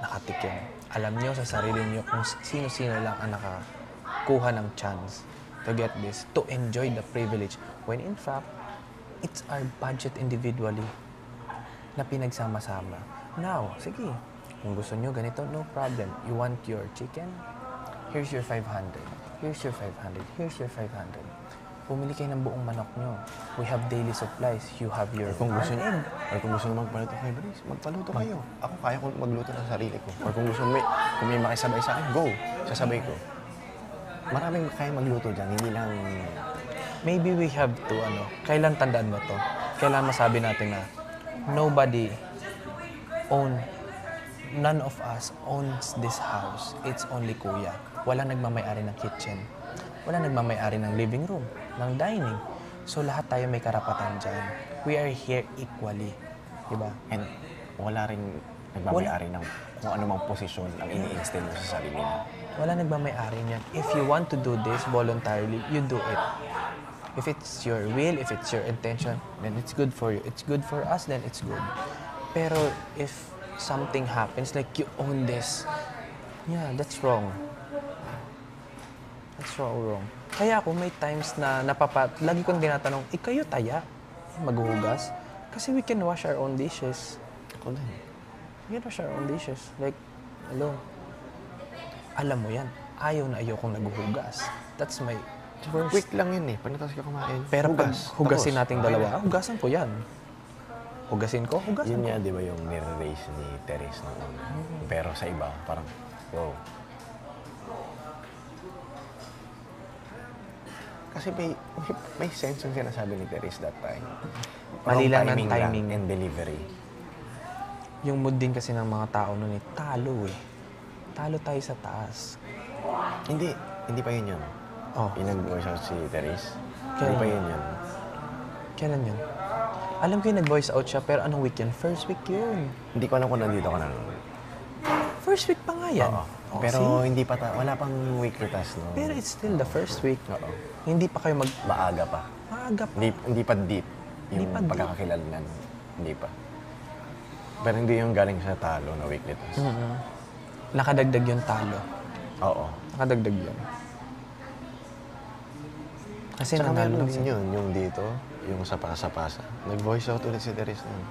nakatikim. Alam nyo sa sarili nyo kung sino-sino lang ang nakakuha ng chance to get this, to enjoy the privilege. When in fact, it's our budget individually na pinagsama-sama. Now, sige, kung gusto nyo ganito, no problem. You want your chicken? Here's your 500. Here's your 500. Here's your 500. Pumili kayo ng buong manok nyo. We have daily supplies. You have your Kung gusto egg. Or kung gusto nyo magpaluto kayo, Brice, magpaluto kayo. Ako kaya ko magluto ng sarili ko. Or kung gusto kung may makisabay sa akin, go. Sasabay ko. Maraming kaya magluto dyan, hindi lang... Maybe we have to, kailan tandaan mo to? Kailan masabi natin na nobody own none of us owns this house. It's only kuya. Walang nagmamayari ng kitchen. Walang nagmamayari ng living room, ng dining. So lahat tayo may karapatan dyan. We are here equally. Diba? And wala rin nagmamayari ng kung ano mang posisyon ang ini-instill mo sa sarili mo. Wala nagmamayari niyan. If you want to do this voluntarily, you do it. If it's your will, if it's your intention, then it's good for you. It's good for us, then it's good. Pero if something happens, like you own this, yeah, that's wrong. That's wrong. Kaya ako may times na lagi kong tinatanong, kayo taya, maghuhugas? Kasi we can wash our own dishes. Ako din. We can wash our own dishes. Like, hello, alam mo yan, ayaw na ayaw kong naghuhugas. That's my worst. Quick lang yun eh. Pag natapos ka kumain, Pero pag hugasin Tapos. nating dalawa, hugasan ko yan. Hugasin ko, hugasan Yun ko. nga, di ba yung nire-raise ni Therese noong una. Pero sa iba, parang, wow. Kasi may sense yung sinasabi ni Therese that time. Mali lang Wrong ng timing. and delivery. Yung mood din kasi ng mga tao nun talo eh. Talo tayo sa taas. Hindi pa yun yun. Oh, Yung nag-voice out si Therese. Kaya Hindi pa yun. yun yun. kailan yun? Alam ko yung nag-voice out siya, pero anong week yun? First week yun. Hindi ko alam kung nandito ka na nun. First week pa nga yan. Oo. Oh, Pero see? hindi pa wala pang weekly task no. Pero it's still the first week. Oo. Hindi pa kayo Maaga pa. maaga pa. Hindi pa deep Hindi yung pa deep. pagkakakilanlan. Hindi pa. Pero hindi yung galing sa talo na weekly task. Nakadagdag yung talo. Oo. Nakadagdag yun. Kasi Saka nanalo meron lang din yun, yung dito, yung sa pasa-pasa. Nag-voice out ulit si Therese nun.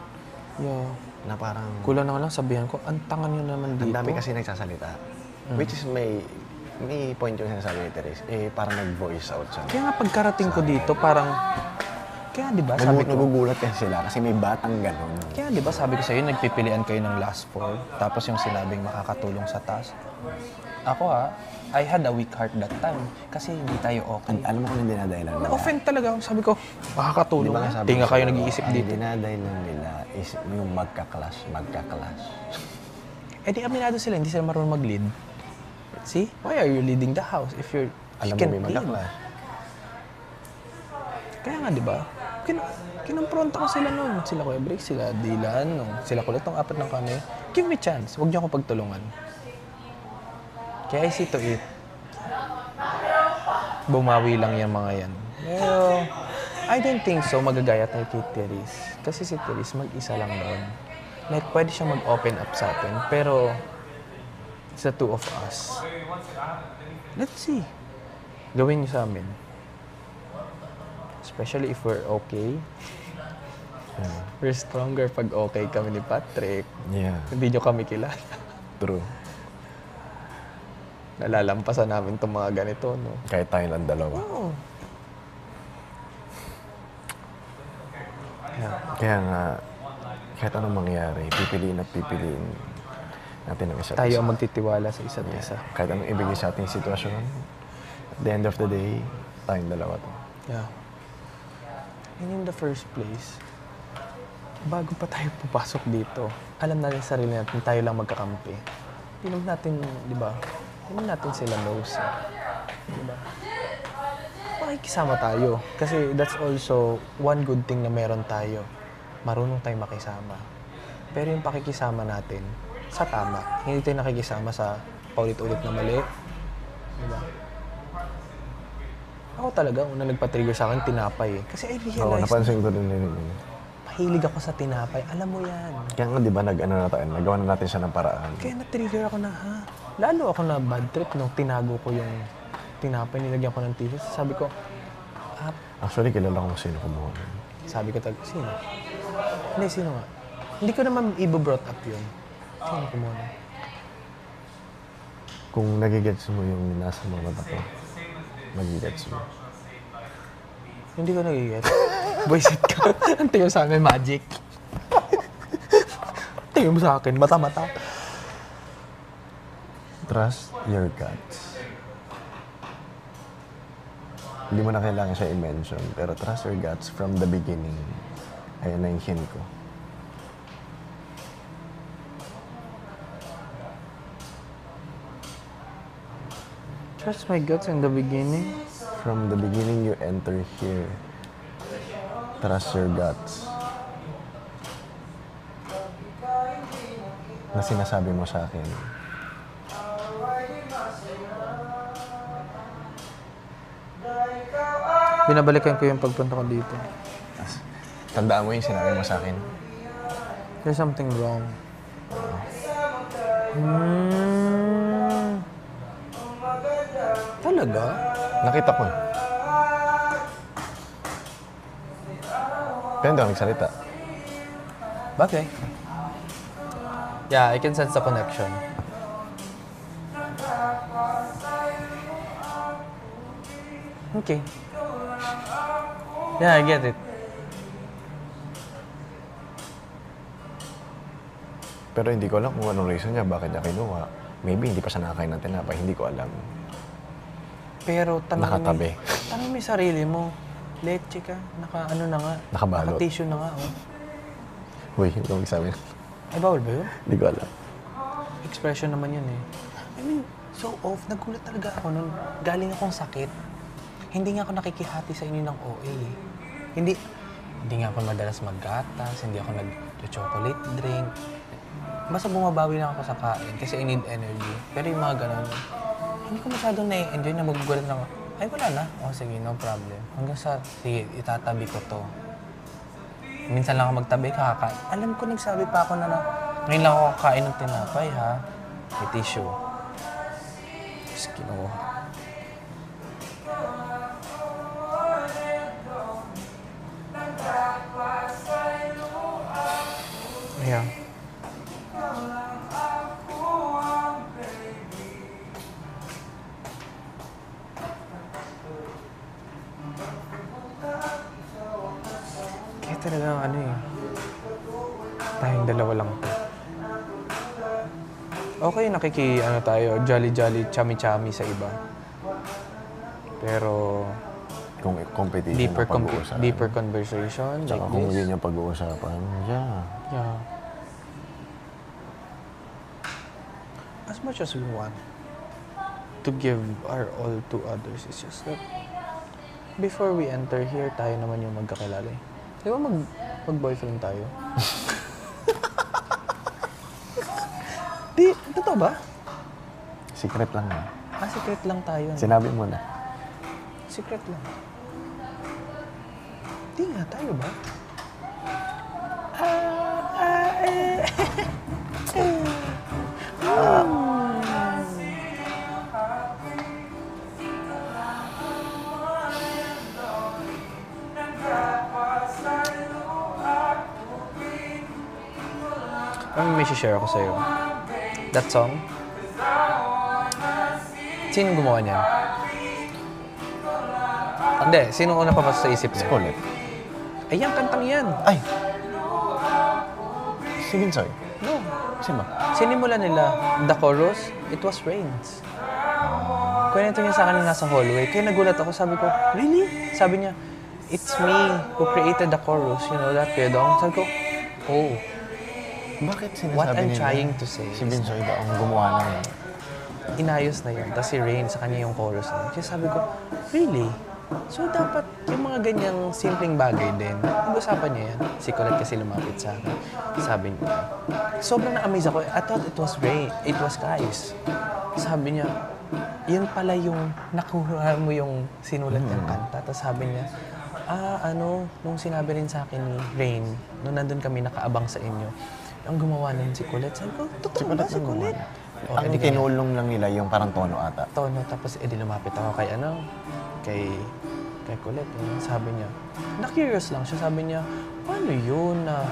Yeah. Na parang, Kulang na lang sabihan ko, ang tanga nyo naman ang dito. dami kasi nagsasalita. Which is may point yung sinasabi ni Therese. Parang nag-voice out siya. Kaya nga pagkarating ko dito, parang... Kaya di ba sabi ko... Nagugulat kasi sila kasi may batang ganun. Kaya di ba sabi ko sa'yo, nagpipilian kayo ng last four, tapos yung sinabing makakatulong sa task. Ako I had a weak heart that time kasi hindi tayo okay. Alam mo kung hindi dinadahilan nila? Na-offend talaga ako. Sabi ko, makakatulong Di ba yan. sabi Di nga ko kayo sa'yo, nag-iisip ang dito. dinadahilan nila is yung magka-clash. Eh di aminado sila, hindi sila marunong mag-lead. See? Why are you leading the house if you're... Alam you mo can't may lead? magka-clash. Kaya nga, di ba? Kinumpronta ko sila noon. Sila Kuya Brick, sila Dylan, sila kulit ng apat ng kami. Give me chance. Huwag niyo ako pagtulungan. Kaya I see to it. Bumawi lang yan mga yan. Pero, I don't think so magagaya tayo kay Therese. Kasi si Therese mag-isa lang noon. Like, pwede siya mag-open up sa atin. Pero, it's the two of us. Let's see. Gawin niyo sa amin. Especially if we're okay. We're stronger pag okay kami ni Patrick. Yeah, Hindi nyo kami kilala. true. Nalalampasan namin itong mga ganito, no? Kahit tayo lang dalawa. Oo. Yeah. Kaya nga, kahit anong mangyari, pipiliin natin ang isa't Tayo isa. ang magtitiwala sa isa't isa. Kahit anong ibigay sa ating sitwasyon, at the end of the day, tayong dalawa to. Yeah. And in the first place, bago pa tayo pupasok dito, alam natin sa sarili natin, tayo lang magkakampi. Hindi naman natin, di ba? Hindi natin sila knows. Di ba? Makikisama tayo. Kasi that's also one good thing na meron tayo. Marunong tayong makisama. Pero yung pakikisama natin, sa tama. Hindi tayo nakikisama sa paulit-ulit na mali. Di ba? Ako talaga, una nagpa-trigger sa akin, tinapay eh. Kasi I Oo, realized, napansin ko din yun. mahilig ako sa tinapay. Alam mo yan. Kaya nga, di ba, nagawa na natin siya ng paraan. Kaya na-trigger ako na, lalo ako na bad trip nung tinago ko yung tinapay, nilagyan ko ng t-shirt. Sabi ko, Actually, kilala ko kung sino kumuha. sabi ko talaga, sino? Hindi, sino nga? Hindi ko naman i-brought up yun. Sino kumuha? Kung nagigets mo yung nasa mga mata ko, magigets mo. Hindi ko nag-get. Boyset ka. Ang tingin sa amin, magic. Tingin mo sa akin, mata-mata. Trust your guts. Hindi mo na kailangan siya i-mention, pero trust your guts from the beginning. Ayan na yung hint ko. Trust my guts in the beginning. From the beginning you enter here. Trust your guts. Na sinasabi mo sa akin. Binabalikan ko yung pagpunta ko dito. Tandaan mo yung sinabi mo sa akin. There's something wrong. Talaga? Nakita ko. Pero hindi ako nagsalita. Bagay. Yeah, I can sense the connection. Okay. Yeah, I get it. Pero hindi ko alam kung anong reason niya, bakit niya kinuha. Maybe hindi pa siya nakakain ng tinapay, hindi ko alam. Pero Nakatabi. tanong mo yung sarili mo. Leche ka. Naka-ano na nga. Nakabalot. Naka-tissue na nga. Oh. Uy, hindi ko magsabi. Ay, bawal ba yun? Hindi ko alam. Expression naman yun eh. I mean, so off. Nagulat talaga ako nun. Galing akong sakit. Hindi nga ako nakikihati sa inyo ng OA eh. Hindi nga ako madalas maggatas, hindi ako nag-chocolate drink. Basta bumabawi lang ako sa kain kasi I need energy. Pero yung mga ganun, hindi ko masyadong na-enjoy na magugulat lang. Ay, wala na. O, sige, no problem. Hanggang sa, sige, itatabi ko to. Minsan lang ako magtabi, kakain. Alam ko, nagsabi pa ako na ngayon lang ako kakain ng tinapay, ha? May tissue. Tapos kinuha. Ayan. Kaya talagang ano eh. Tayong dalawa lang to. Okay, tayo, jolly-jolly, chami-chami sa iba. Pero Kung competition na pag-uusapan. deeper conversation Tsaka like kung this. yun yung pag-uusapan, yeah. Yeah. As much as we want to give our all to others, it's just that before we enter here, tayo naman yung magkakilala eh. Di ba mag-boyfriend tayo? Totoo ba? Secret lang na. Secret lang tayo. No? Sinabi mo na. Secret lang. Di nga, tayo ba? May share ako sa'yo. That song? Sinong gumawa niyan? Hindi, sinong una papasok sa isip niya? Scarlett. Ay, yung kantang yan. Ay! Si Vinsoy. No. Sino ba? Sinimulan nila, the chorus, it was Rains. Kwento niya sa akin nasa hallway. Kaya nagulat ako, sabi ko, really? Sabi niya, it's me who created the chorus. You know that, Kuya Dong? Sabi ko, oh. Bakit sinasabi What I'm nila trying to say si Vinsoy daw ang gumawa ng inayos na yun. Tapos si Rain, sa kanya yung chorus na. Kaya sabi ko, really? So dapat yung mga ganyang simpleng bagay din, pag-usapan niya yan. Si Colette kasi lumapit sa akin. Sabi niya, sobrang na-amaze ako. I thought it was Rain, it was Kais. Sabi niya, yun pala yung nakuha mo yung sinulat ng kanta. Tapos sabi niya, nung sinabi rin sa akin ni Rain, nung nandun kami nakaabang sa inyo, ang gumawa nun si Colette. Sabi ko, totoo ba si Colette? Ang tinulong lang nila yung parang tono ata. Tono, tapos edi lumapit ako kay Colette. Sabi niya, na-curious lang siya. Sabi niya, paano yun na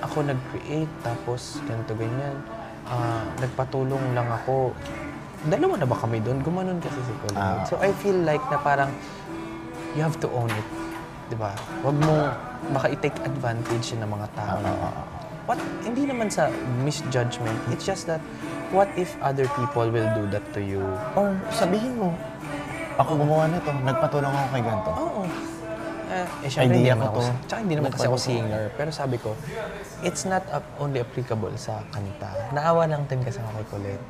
ako nag-create tapos ganito ganyan. Nagpatulong lang ako. Dalawa na ba kami doon? Gumanon kasi si Colette. So I feel like na parang you have to own it. Diba? Huwag mo baka i-take advantage ng mga tao. Hindi naman sa misjudgment. It's just that, what if other people will do that to you? Or sabihin mo, ako gumawa nito, nagpatulong ako kay ganito. Oo. syempre, Idea hindi ko naman to. Tsaka hindi naman kasi ako Napanood ko. singer. Pero sabi ko, it's not only applicable sa kanta. Naawa lang din kasi ako kay Colette.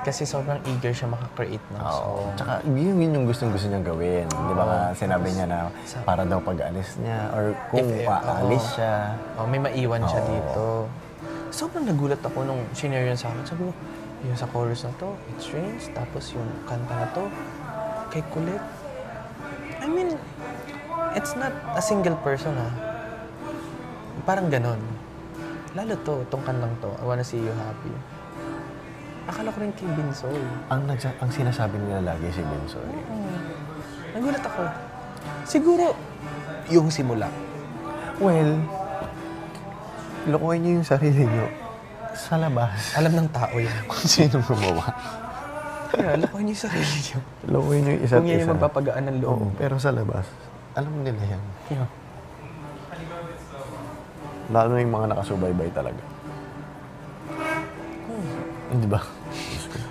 Kasi sobrang eager siya makakreate ng Oo. song. Tsaka yun yung gustong-gusto niyang gawin. Di ba nga sinabi niya na para daw pag-alis niya or kung If- paalis oo. siya. May maiwan siya Oo. dito. Sobrang nagulat ako nung shinare yun sa akin. Sabi ko, yung sa chorus na to, it's strange. Tapos yung kanta na to, kay Colette. I mean, it's not a single person Parang ganon. Lalo to, itong kantang to, I Wanna See You Happy. Akala ko rin kay Binsoy. Ang sinasabi nila lagi si Bensoy. Nagulat ako. Siguro, yung simula. Well, lokohin niyo yung sarili niyo sa labas. Alam ng tao yan. Kung sino gumawa. Kaya, lakuin niyo yung sarili niyo. Lokohin niyo yung isa't Kung yan isa. yung magpapagaan ng loob. Oo, pero sa labas, alam nila yan. Yeah. Lalo na yung mga nakasubaybay talaga. Di ba?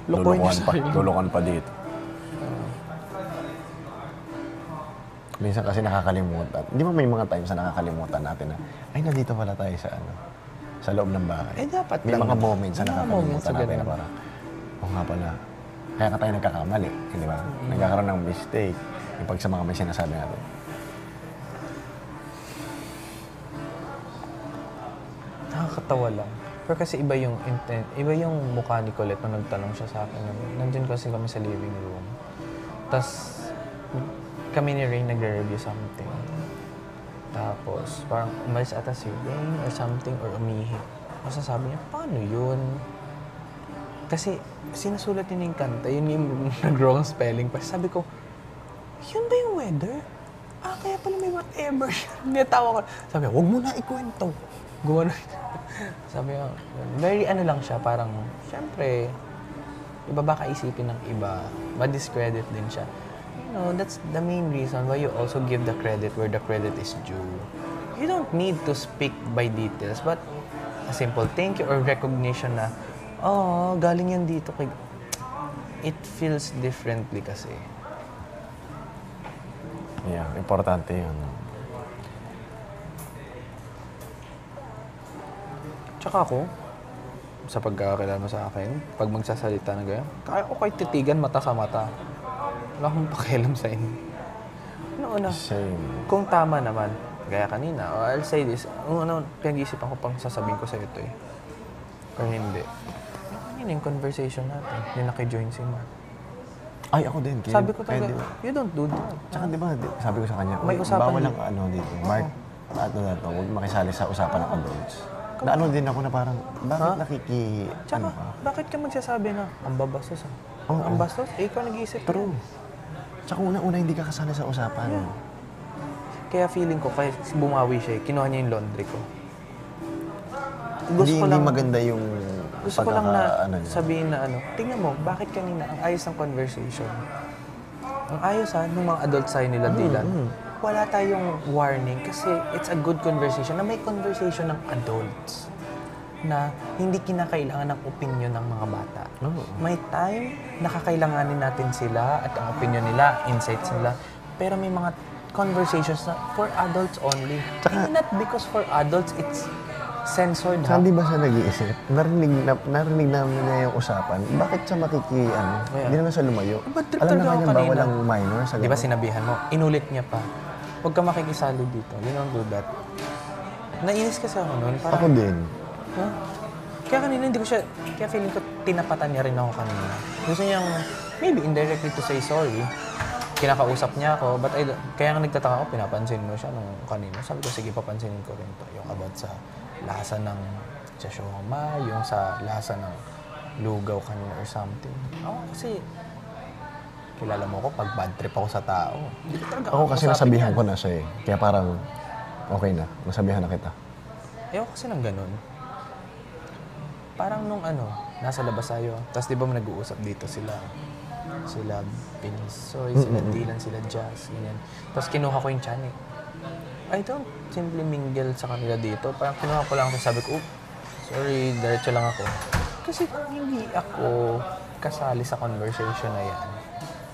Lokohin niyo Lulukuhan pa. sarili. Lulukuhan pa dito. Minsan kasi nakakalimutan. Di ba may mga times na nakakalimutan natin na, ay, nandito pala tayo sa sa loob ng bahay. Dapat May lang. mga moments na May mga nakakalimutan moments na natin na ganun. parang, oo nga pala, kaya ka tayo nagkakamali. Di ba? Nagkakaroon ng mistake. Yung pag sa mga may sinasabi natin. Nakakatawa lang. Pero kasi iba yung iba yung mukha ni Colette nung nagtanong siya sa akin. Nandun kasi kami sa living room. Tapos, kami ni Rain nagre-review something. Tapos, parang umalis ata si Rain or something or umihi. Tapos sabi niya, paano yun? Kasi, sinusulat niya yung kanta, yun yung nag-wrong spelling. Kasi sabi ko, yun ba yung weather? Kaya pala may whatever siya. Natawa ko. Sabi niya, huwag mo na ikwento. Gumano. Sabi niya, very ano lang siya, parang, syempre, iba baka isipin ng iba, ma-discredit din siya. You know, that's the main reason why you also give the credit where the credit is due. You don't need to speak by details, but a simple thank you or recognition na, galing yan dito kay... It feels differently kasi. Yeah, importante yun. Tsaka ako, sa pagkakakilala mo sa akin, pag magsasalita na ganyan, kaya ko kayo titigan mata sa mata. Wala akong pakialam sa inyo. Una, Same. kung tama naman, gaya kanina, I'll say this, pinag-iisipan ko pang sasabihin ko sa ito Pero hindi. Yun yung conversation natin, yung naki-join si Mark. Ay, ako din. Kaya, Sabi ko talaga, you don't do that. Tsaka di ba, sabi ko sa kanya, May usapan bawal din. ang dito. Mark, na to, huwag makisali sa usapan ng adults. Na ano din ako na parang, bakit Tsaka, bakit ka magsasabi na, ang babastos Ang bastos? Ikaw nag-iisip. True. Tsaka una-una hindi ka kasali sa usapan. Yeah. Kaya feeling ko, kaya bumawi siya, kinuha niya yung laundry ko. Hindi maganda yung Gusto ko lang na niya. sabihin na tingnan mo, bakit kanina ang ayos ng conversation? Ang ayos nung mga adult sa'yo nila, Dylan. Wala tayong warning kasi it's a good conversation na may conversation ng adults na hindi kinakailangan ng opinion ng mga bata. May time na kakailanganin natin sila at ang opinion nila, insights nila, pero may mga conversations na for adults only. And not because for adults, it's censored. Saan di ba siya nag-iisip? Narinig namin niya yung usapan. Bakit siya hindi naman siya lumayo? Bad trip Alam na talaga ako kanya bawal kanina. ang minor sa Di ba ganun. sinabihan mo? Inulit niya pa. Huwag ka makikisali dito. You don't do that. Nainis kasi ako noon. Parang, Ako din. Huh? Kaya kanina hindi ko siya, kaya feeling ko tinapatan niya rin ako kanina. Gusto niyang, maybe indirectly to say sorry. Kinakausap niya ako, but kaya nga nagtataka ako, pinapansin mo siya nung kanina. Sabi ko, sige, papansinin ko rin to. Yung about sa lasa ng sioma, yung sa lasa ng lugaw kanina or something. Ako kasi, kilala mo ko, pag bad trip ako sa tao. Hindi ko talaga Ako kasi kausapin nasabihan yan. ko na siya eh. Kaya parang, okay na. Nasabihan na kita. Ayoko kasi ng ganun. Parang nung nasa labas tayo. Tapos di ba nag-uusap dito sila Pinsoy, sila Dylan, sila Jazz, ganyan. Tapos kinuha ko yung channel. I don't simply mingle sa kanila dito. Parang kinuha ko lang, sabi ko, sorry, diretso lang ako. Kasi hindi ako kasali sa conversation na yan.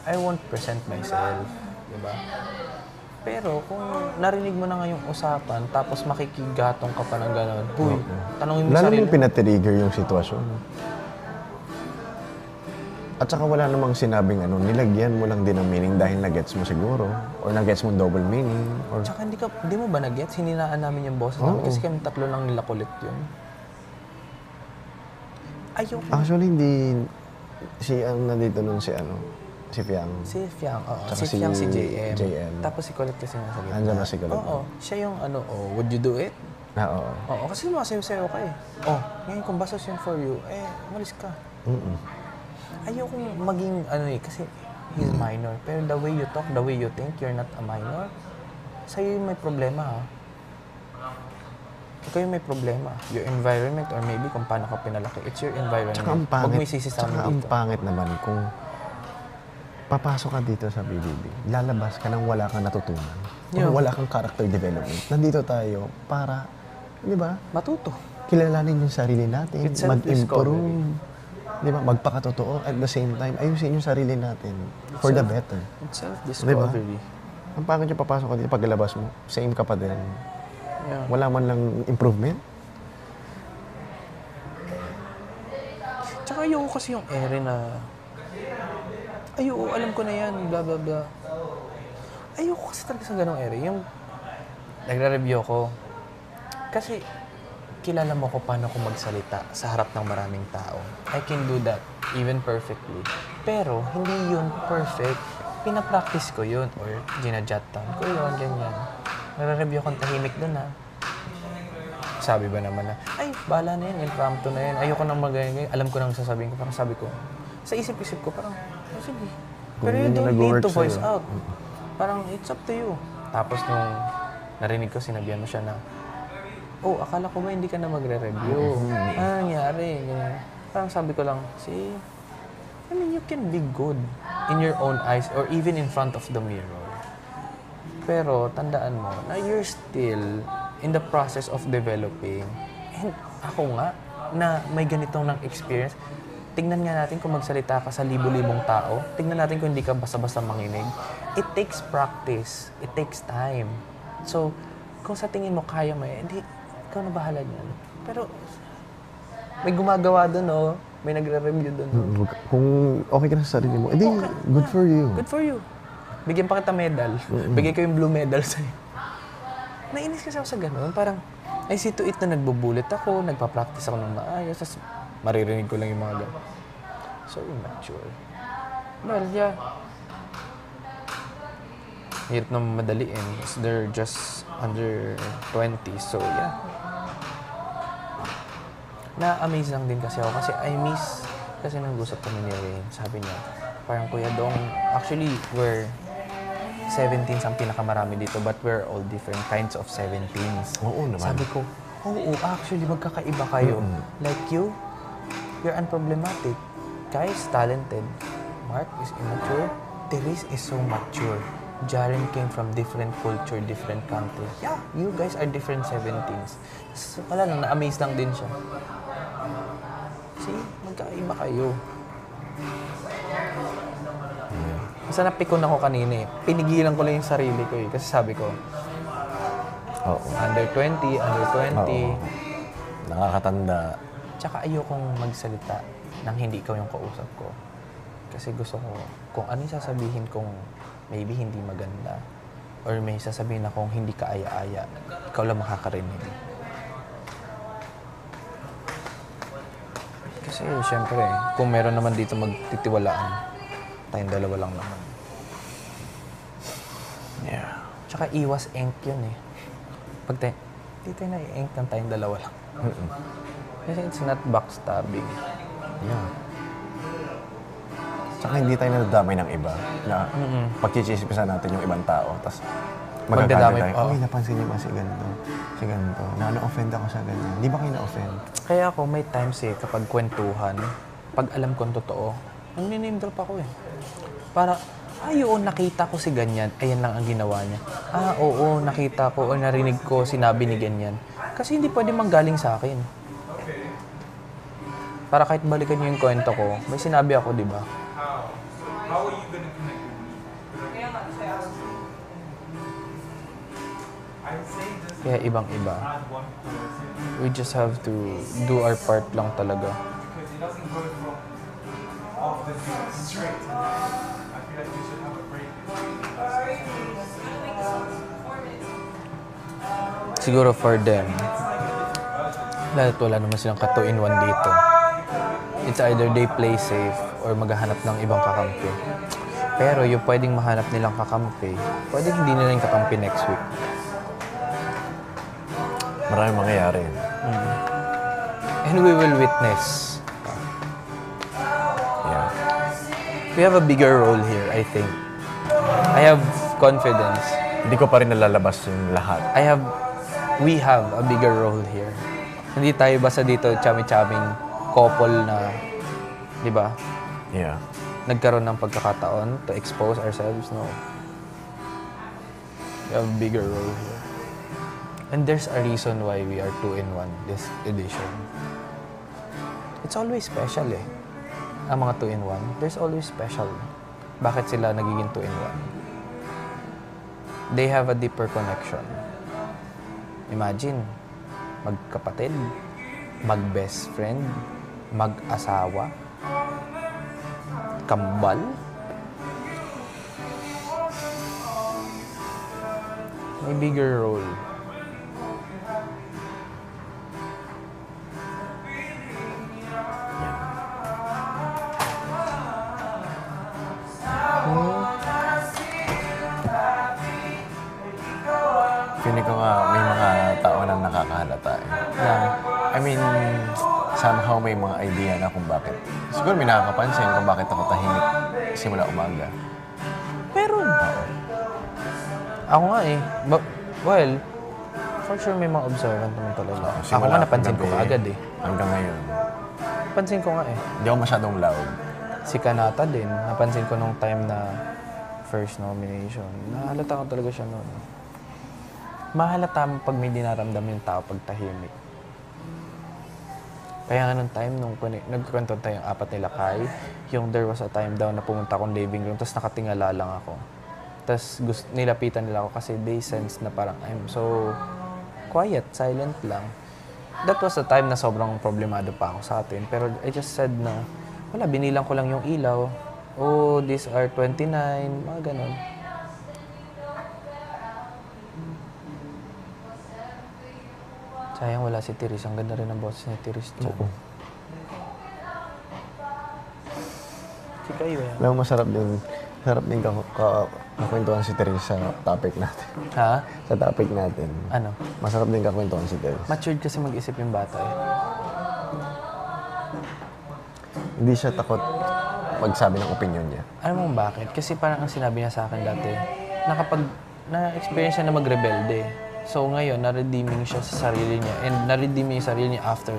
I won't present myself, di ba? Pero kung narinig mo na ngayong usapan, tapos makikigatong ka pa ng gano'n, huy, tanongin mo Lalo sarili mong pinatrigger yung sitwasyon. At saka wala namang sinabing nilagyan mo lang din ng meaning dahil na-gets mo siguro. Or na-gets mo double meaning. Or... Tsaka hindi mo ba nag-gets? Hininaan namin yung boses namin kasi kami tatlo lang nila kulit yun. Ayoko. Actually, hindi... ang nandito nun si Fiang. Si Fiang, oo. Tsaka Si Fiang, si JM. JM. Tapos si Colette kasi nasa gitna. Andiyan na si Colette. Oo. Siya yung would you do it? Oo. Oo, kasi sumasayo-sayo ka eh. Ngayon kung basos yun for you, umalis ka. Ayokong maging kasi he's minor. Pero the way you talk, the way you think, you're not a minor. Sa'yo yung may problema ha. Ikaw yung may problema. Your environment or maybe kung paano ka pinalaki. It's your environment. Tsaka ang pangit. Huwag mo isisisama Tsaka ang dito. pangit naman kung papasok ka dito sa BBB, lalabas ka nang wala kang natutunan. Yeah. Kung wala kang character development. Nandito tayo para, di ba? Matuto. Kilalanin yung sarili natin. It's self-discovery. Mag-improve. Di ba? Magpakatotoo. At the same time, ayusin yung sarili natin for the better. It's self-discovery. Ang pangit yung papasok ka dito, paglabas mo, same ka pa din. Yeah. Wala man lang improvement. Tsaka ayoko kasi yung ere na ayoko, alam ko na yan, blah blah blah. Ayoko kasi talaga sa ganong ere. Yung nagre-review ko. Kasi kilala mo ko paano ko magsalita sa harap ng maraming tao. I can do that, even perfectly. Pero hindi yun perfect. Pinapractice ko yun or ginajot down ko yun, ganyan. Nare-review akong tahimik doon ha. Sabi ba naman na, ay, bahala na yan, impromptu na yan. Ayoko nang mag-ganyan. Alam ko nang sasabihin ko. Parang sabi ko, sa isip-isip ko, parang, sige. Pero you don't need to voice out. Parang, it's up to you. Tapos nung narinig ko, sinabihan mo siya na, akala ko ba hindi ka na magre-review? Ano nangyari? Ganyan. Parang sabi ko lang, I mean, you can be good in your own eyes or even in front of the mirror. Pero tandaan mo na you're still in the process of developing. And ako nga, na may ganitong ng experience, tingnan nga natin kung magsalita ka sa libo-libong tao. Tingnan natin kung hindi ka basta-basta manginig. It takes practice. It takes time. So, kung sa tingin mo kaya mo, hindi, ikaw na bahala niyan. Pero, may gumagawa doon, may nagre-review doon. Kung okay ka na sa sarili mo, edi good for you. Good for you. Bigyan pa kita medal. Bigay ko yung blue medal sa'yo. Nainis kasi ako sa ganun. Parang, I see to it na nagbubulit ako, nagpa-practice ako ng maayos, tapos maririnig ko lang yung mga ganun. So immature. Well, yeah. Hirap naman madaliin. They're just under 20, so yeah. Na-amaze lang din kasi ako kasi I miss kasi nag-usap kami ni Rain. Sabi niya, parang Kuya Dong, actually, we're 17s ang pinakamarami dito, but we're all different kinds of 17s. Oo naman. Sabi ko, actually, magkakaiba kayo. Like you're unproblematic. Kai is talented. Mark is immature. Therese is so mature. Jaren came from different culture, different country. Yeah, you guys are different 17s. So, wala lang, na-amaze lang din siya. See, magkakaiba kayo. Basta napikon ako kanina eh. Pinigilan ko lang yung sarili ko eh. Kasi sabi ko, under 20, under 20. Nakakatanda. Tsaka ayokong magsalita nang hindi ikaw yung kausap ko. Kasi gusto ko, kung ano yung sasabihin kong maybe hindi maganda, or may sasabihin akong hindi ka aya-aya, ikaw lang makakarinig. Kasi syempre, kung meron naman dito magtitiwalaan, tayong dalawa lang naman. Yeah. Tsaka iwas ink yun eh. Pag di tayo na-ink ng tayong dalawa lang. Kasi it's not backstabbing. Yeah. Tsaka hindi tayo nadadamay ng iba na pagchichismisan natin yung ibang tao. Tapos magdadamay tayo, napansin niyo ba si ganito? Si ganito. Na-offend ako sa ganyan. Di ba kayo na-offend? Kaya ako may times eh, kapag kwentuhan, pag alam kong totoo, nag-name drop ako eh. Para, nakita ko si ganyan, ayan lang ang ginawa niya. Oo, nakita ko o narinig ko, sinabi ni ganyan. Kasi hindi pwede manggaling sa akin. Para kahit balikan niyo yung kwento ko, may sinabi ako, di ba? How are you gonna connect with me? Kaya ibang-iba. We just have to do our part lang talaga. Siguro for them, wala naman silang ka-2-in-1 dito. It's either they play safe or maghahanap ng ibang kakampi. Pero yung pwedeng mahanap nilang kakampi, pwedeng hindi nila yung kakampi next week. Maraming mangyayari. And we will witness. Yeah. We have a bigger role here, I think. I have confidence. Hindi ko pa rin nalalabas yung lahat. We have a bigger role here. Hindi tayo basta dito chami-chaming couple na, di ba? Yeah. Nagkaroon ng pagkakataon to expose ourselves. No. We have a bigger role here. And there's a reason why we are 2-in-1 this edition. It's always special eh. Ang mga 2-in-1, there's always special. Bakit sila nagiging 2-in-1? They have a deeper connection. Imagine, magkapatid, mag-best friend, mag-asawa, kambal. May bigger role. Feeling ko nga may mga tao na nakakahalata eh. I mean, somehow may mga idea na kung bakit. Siguro may nakakapansin kung bakit ako tahimik simula umaga. Pero, ako nga eh. Well, for sure may mga observant naman talaga. Ako Simula nga napansin ko kagabi, kaagad eh. Hanggang ngayon. Napansin ko nga eh. Hindi ako masyadong loud. Si Kanata din, napansin ko nung time na first nomination. Nahalata ko talaga siya noon. Mahalata mo pag may dinaramdam yung tao pag tahimik. Kaya nga nung time, nung nagkwento tayo yung apat nila Kai, yung there was a time daw na pumunta akong living room, tapos nakatingala lang ako. Tapos nilapitan nila ako kasi they sense na parang I'm so quiet, silent lang. That was the time na sobrang problemado pa ako sa atin. Pero I just said na, wala, binilang ko lang yung ilaw. Oh, these are 29, mga ganun. Sayang wala si Tiris. Ang ganda rin ang boses ni Tiris dyan. Oo. Si Kayo yan. Alam mo, masarap din kakwentuhan si Teresa sa topic natin. Ha? Sa topic natin. Ano? Masarap din kakwentuhan si Teresa. Matured kasi mag-isip yung bata eh. Hindi siya takot magsabi ng opinion niya. Alam mo bakit? Kasi parang ang sinabi niya sa akin dati, na-experience niya na magrebelde. So ngayon, na-redeeming siya sa sarili niya. And na-redeeming yung sarili niya after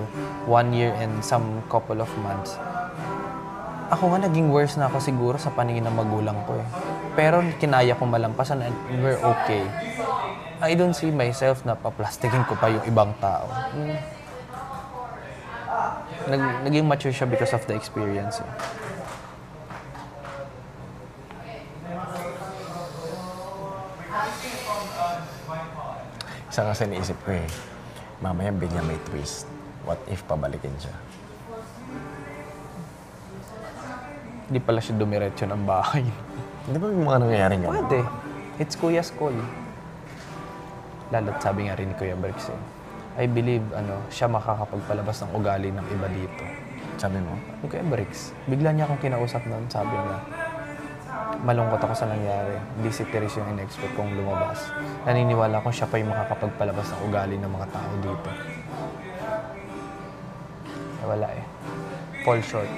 1 year and some couple of months. Ako nga, naging worse na ako siguro sa paningin ng magulang ko eh. Pero kinaya ko malampasan and we're okay. I don't see myself na paplastikin ko pa yung ibang tao. Naging mature siya because of the experience. Eh. Isa kasi naisip ko eh, mamaya bigla may twist. What if pabalikin siya? Hindi pala siya dumiretso ng bahay. Hindi ba yung mga nangyayari nga? Pwede. It's Kuya's call. Lalo't sabi nga rin ni Kuya Berks eh. I believe, siya makakapagpalabas ng ugali ng iba dito. Sabi mo? Yung Kuya Berks, bigla niya akong kinausap noon, sabi niya, malungkot ako sa nangyari. Hindi si Teres yung in-expect kong lumabas. Naniniwala akong siya pa yung makakapagpalabas ng ugali ng mga tao dito. Wala eh. Fall short.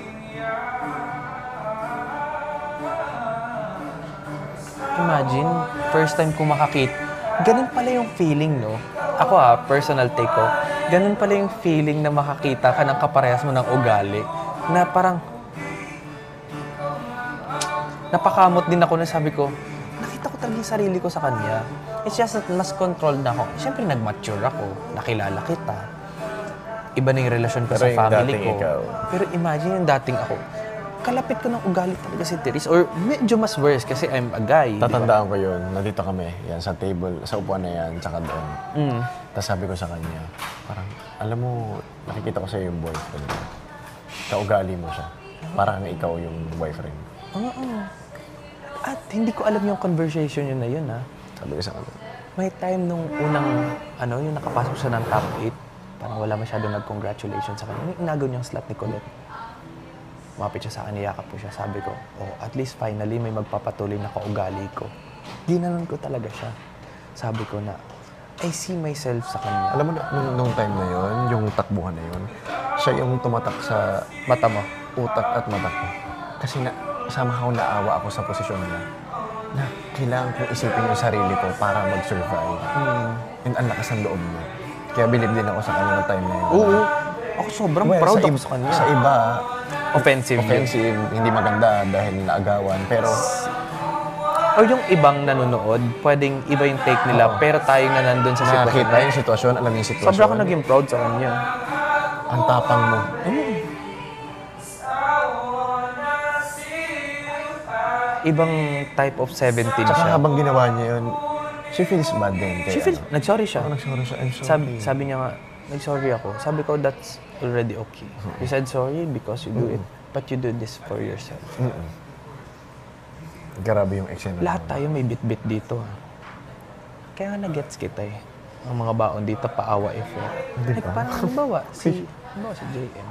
Imagine, first time ko makakita. Ganun pala yung feeling, no? Ako personal take ko. Ganun pala yung feeling na makakita ka ng kaparehas mo ng ugali. Na parang, napakamot din ako na sabi ko, nakita ko talaga yung sarili ko sa kanya. It's just that mas controlled na ako. Siyempre, nag-mature ako. Nakilala kita. Iba na yung relasyon ko Pero sa yung family dating ko. ikaw. Pero imagine yung dating ako. kalapit ko ng ugali talaga si Therese. Or medyo mas worse kasi I'm a guy. di ba? Tatandaan ko yun, nandito kami, yan, sa table, sa upuan na yan, tsaka doon. Tapos sabi ko sa kanya, parang, alam mo, nakikita ko sa'yo yung boyfriend mo. Kaugali mo siya. Parang ikaw yung boyfriend. Oo. At hindi ko alam yung conversation yun na yun, ha. Sabi ko sa kanya. May time nung unang, yung nakapasok siya ng top 8, parang wala masyadong nag-congratulations sa kanya. Inagaw niyang slap ni Colette. Umapit siya sa akin, niyakap ko siya. Sabi ko, at least finally may magpapatuloy na kaugali ko. Ginanon ko talaga siya. Sabi ko na, I see myself sa kanya. Alam mo, nung time na yon, yung takbuhan na yon, siya yung tumatak sa Mata mo. utak at mata ko. Kasi somehow naawa ako sa posisyon niya na kailangan kong isipin yung sarili ko para mag-survive. And ang lakas ng loob niya. Kaya believe din ako sa kanya ng time na yun. Oo. Ako sobrang proud ako sa kanya. Sa iba, Offensive. offensive, hindi maganda dahil naagawan. Pero O yung ibang nanonood, pwedeng iba yung take nila, pero tayo na nandun sa sitwasyon. nakakita yung sitwasyon, alam yung sitwasyon. Sobra ako naging proud sa kanya. Ang tapang mo. Ibang type of 17 Tsaka siya. habang ginawa niya yun, she feels bad din. She feels, nag-sorry siya. Nag-sorry siya, I'm sorry. Sabi niya nga, nag-sorry ako. Sabi ko, that's already okay. You said sorry because you do it, but you do this for yourself. Grabe yung eksena. Lahat tayo may bit-bit dito. Ha? Kaya nga nag-gets kita eh. Ang mga baon dito, paawa effect. Like, parang halimbawa, si JM.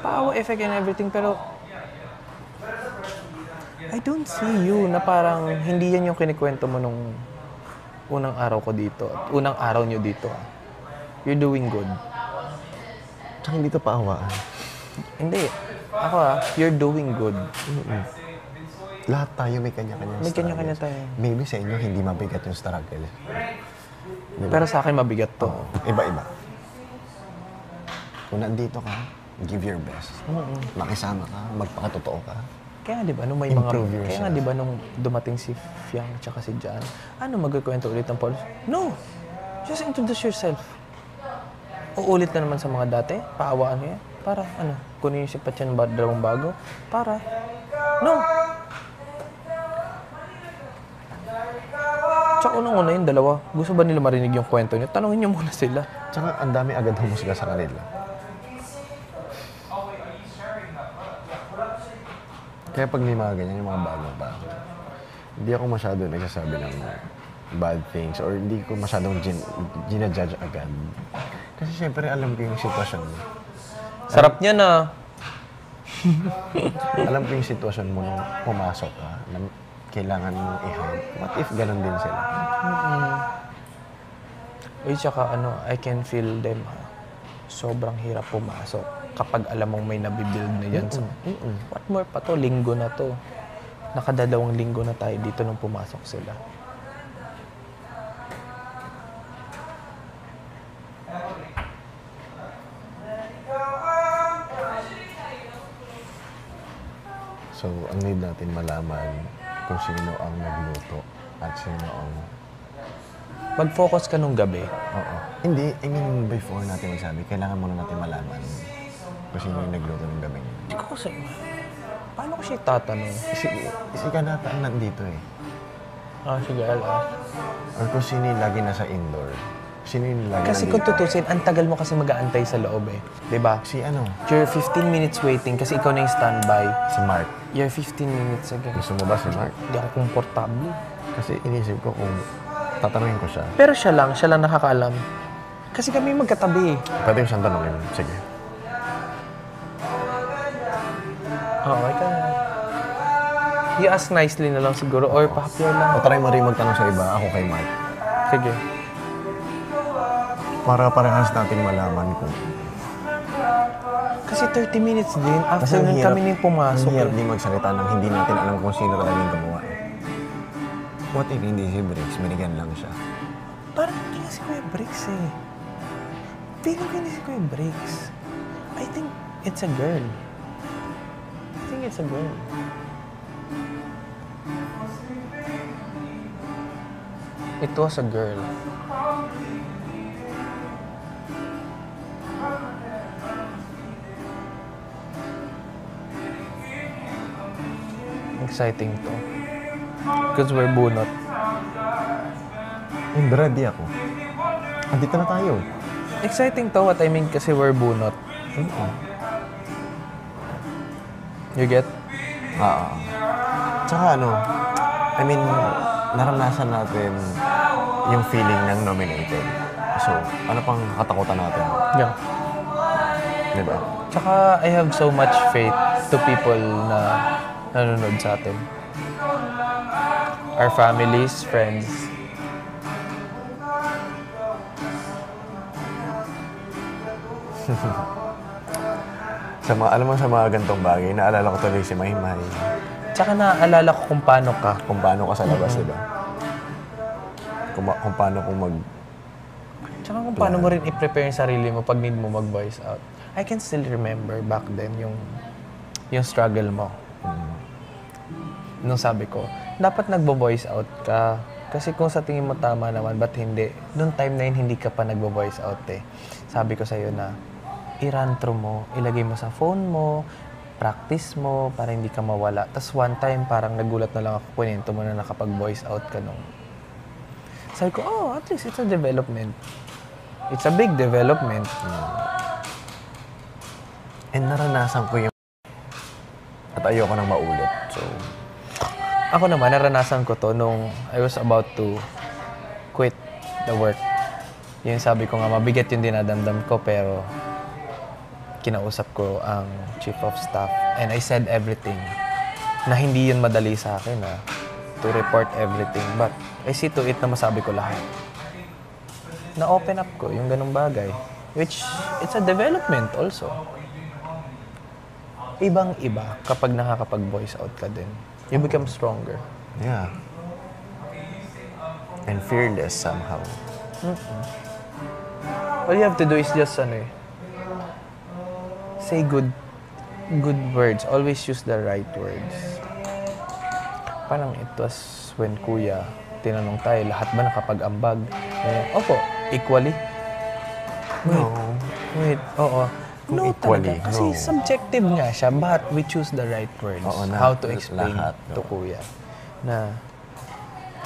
Paawa effect and everything, pero I don't see you na parang hindi yan yung kinikwento mo nung unang araw ko dito at unang araw nyo dito. Ha? You're doing good. Tsaka hindi to paawaan. Hindi. Ako you're doing good. Lahat tayo may kanya-kanya May kanya-kanya tayo. Maybe sa inyo hindi mabigat yung struggle. Pero sa akin mabigat to. Iba-iba. Kung nandito ka, give your best. Makisama ka, magpakatotoo ka. Kaya nga 'di ba nung may Improve mga yourself. kaya nga 'di ba nung dumating si Fiang tsaka si Jan, ano magkukwento ulit ng Paul? No. Just introduce yourself. Uulit na naman sa mga dati, paawaan niya. Para ano, kunin yung sipat yan ng dalawang bago. Para no. Tsaka unang-una yung dalawa. Gusto ba nila marinig yung kwento niyo? Tanungin niyo muna sila. Tsaka ang dami agad humusga sa kanila. Kaya pag may mga ganyan, yung mga bago pa, hindi ako masyado nagsasabi ng bad things or hindi ko masyadong ginajudge agad. Kasi syempre alam ko yung sitwasyon mo. Sarap niya na. Alam ko yung sitwasyon mo nung pumasok ka, na kailangan mong i-help. What if ganun din sila? Uy, tsaka I can feel them. Sobrang hirap pumasok kapag alam mong may nabibuild na yan. What more pa to? Linggo na to. Nakadalawang linggo na tayo dito nung pumasok sila. So, ang need natin malaman kung sino ang nagluto at sino ang... Mag-focus ka nung gabi. Oo. Hindi, I mean, before natin magsabi, kailangan muna natin malaman kung sino yung nagluto ng gabi niya. Hindi ko kasi... Paano ko siya tatanong? Kasi ka nata ang nandito eh. Sige, I'll ask. Or kung sino yung lagi nasa indoor. Sino yung lagi Kasi kung tutusin, ang tagal mo kasi mag-aantay sa loob eh. Diba? Si ano? You're 15 minutes waiting kasi ikaw na yung standby. Si Mark. You're 15 minutes again. Gusto mo ba si Mark? Hindi ako komportable. Kasi inisip ko kung tatanungin ko siya. Pero siya lang nakakaalam. Kasi kami magkatabi eh. Pwede ko siyang tanungin. Sige. Oo, ikaw na. You ask nicely na lang siguro or pa-happier lang. O try mo rin magtanong sa iba, ako kay Mark. Sige. Para parehas natin malaman kung... Kasi 30 minutes din. After nun kami na yung pumasok. Ang hirap din magsalita nang hindi natin alam kung sino talaga yung gumawa eh. What if hindi si Briggs, binigyan lang siya? Parang hindi nga si Kuya Briggs eh. Feeling ko hindi si Kuya Briggs. I think it's a girl. I think it's a girl. It was a girl. Exciting to. Because we're bunot. Hindi, ready ako. Andito na tayo. Exciting to, what I mean kasi we're bunot. You get? Tsaka ano, I mean, naranasan natin yung feeling ng nominated. So, ano pang katakutan natin? Yeah. Diba? Tsaka I have so much faith to people na nanonood sa atin. Our families, friends. Alam mo sa mga gantong bagay, naalala ko tuloy si Maymay. Tsaka naaalala ko kung paano ka. Kung paano ka sa labas, diba? Kung paano kung Tsaka kung paano mo rin i-prepare yung sarili mo pag need mo mag-voice out. I can still remember back then yung struggle mo. Nung sabi ko, dapat nagbo-voice out ka. Kasi kung sa tingin mo tama naman, ba't hindi? Noong time na yun, hindi ka pa nagbo-voice out eh. Sabi ko sa'yo na, i-run through mo, ilagay mo sa phone mo, practice mo para hindi ka mawala. Tapos one time, parang nagulat na lang ako, kwento mo na nakapag-voice out ka nung. Sabi ko, oh, at least it's a development. It's a big development. And naranasan ko yung at ayoko nang maulit. So, ako naman, naranasan ko to nung I was about to quit the work. Yung sabi ko nga, mabigat yung dinadamdam ko, pero kinausap ko ang chief of staff and I said everything na hindi yun madali sa akin to report everything, but I see to it na masabi ko lahat. Na-open up ko yung ganung bagay, which it's a development also. Ibang-iba kapag nakakapag-voice out ka din. You become stronger. yeah. And fearless somehow. All you have to do is just say good words. Always use the right words. Parang it was when Kuya tinanong tayo, lahat ba nakapag-ambag? Opo, equally. No. Wait, oo. Kung No, equally, talaga. Kasi no. subjective nga siya, but we choose the right words. Oo, na how to explain lahat, to no. Kuya. Na,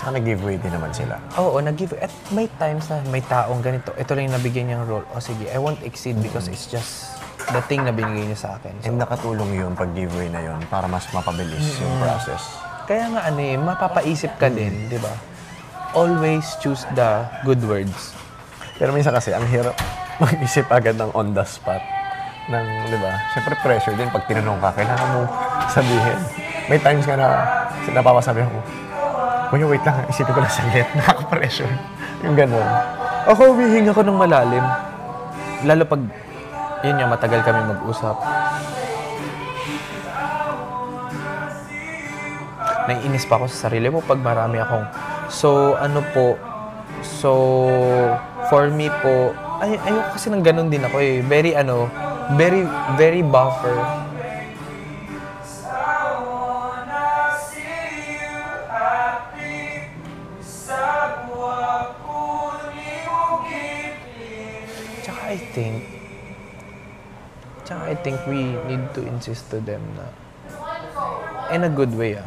Saka nag-giveaway din naman sila. oo, nag-give. At may times na may taong ganito, ito lang yung nabigyan niyang role. O sige, I won't exceed because it's just the thing na binigay niya sa akin. So, And nakatulong yung pag-giveaway na yun para mas mapabilis yung process. kaya nga mapapaisip ka din, di ba? Always choose the good words. Pero minsan kasi, ang hirap mag-isip agad ng on the spot. Di ba? Siyempre pressure din pag tinanong ka, kailangan mo sabihin. May times ka na napapasabi ako, Kuya, wait lang, isipin ko lang saglit, nakaka-pressure. Yung gano'n. Ako, humihinga ko ng malalim. Lalo pag, yun nga, matagal kami mag-usap. Naiinis pa ako sa sarili mo pag marami akong, for me po, ayoko kasi ng ganun din ako eh. Very buffer. Tsaka I think we need to insist to them na, in a good way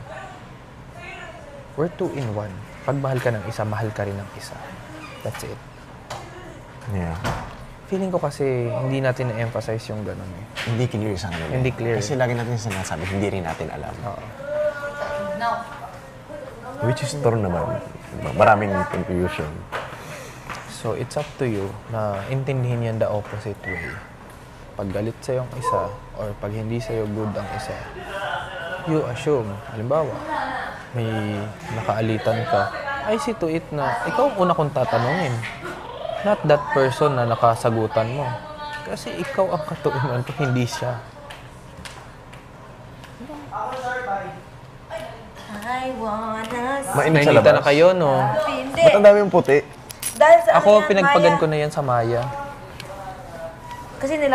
we're two in one. Pag mahal ka ng isa, mahal ka rin ng isa. That's it. Yeah. Feeling ko kasi hindi natin na-emphasize yung ganun eh. Hindi clear sa kanila. Hindi clear. Kasi lagi natin sinasabi, hindi rin natin alam. Oo. Which is true naman. Maraming confusion. So, it's up to you na intindihin yan the opposite way. Pag galit sa'yo ang isa, or pag hindi sa'yo good ang isa, you assume, halimbawa, may nakaalitan ka, I see to it na ikaw ang una kong tatanungin. Not that person na nakasagutan mo. Kasi ikaw ang katuunan kung hindi siya. I wanna Mainit sa Nainita labas. na kayo, no? Hindi. Ba't ang dami yung puti? Dahil sa Ako, ano yan, pinagpagan Maya? ko na yan sa Maya. Kasi nila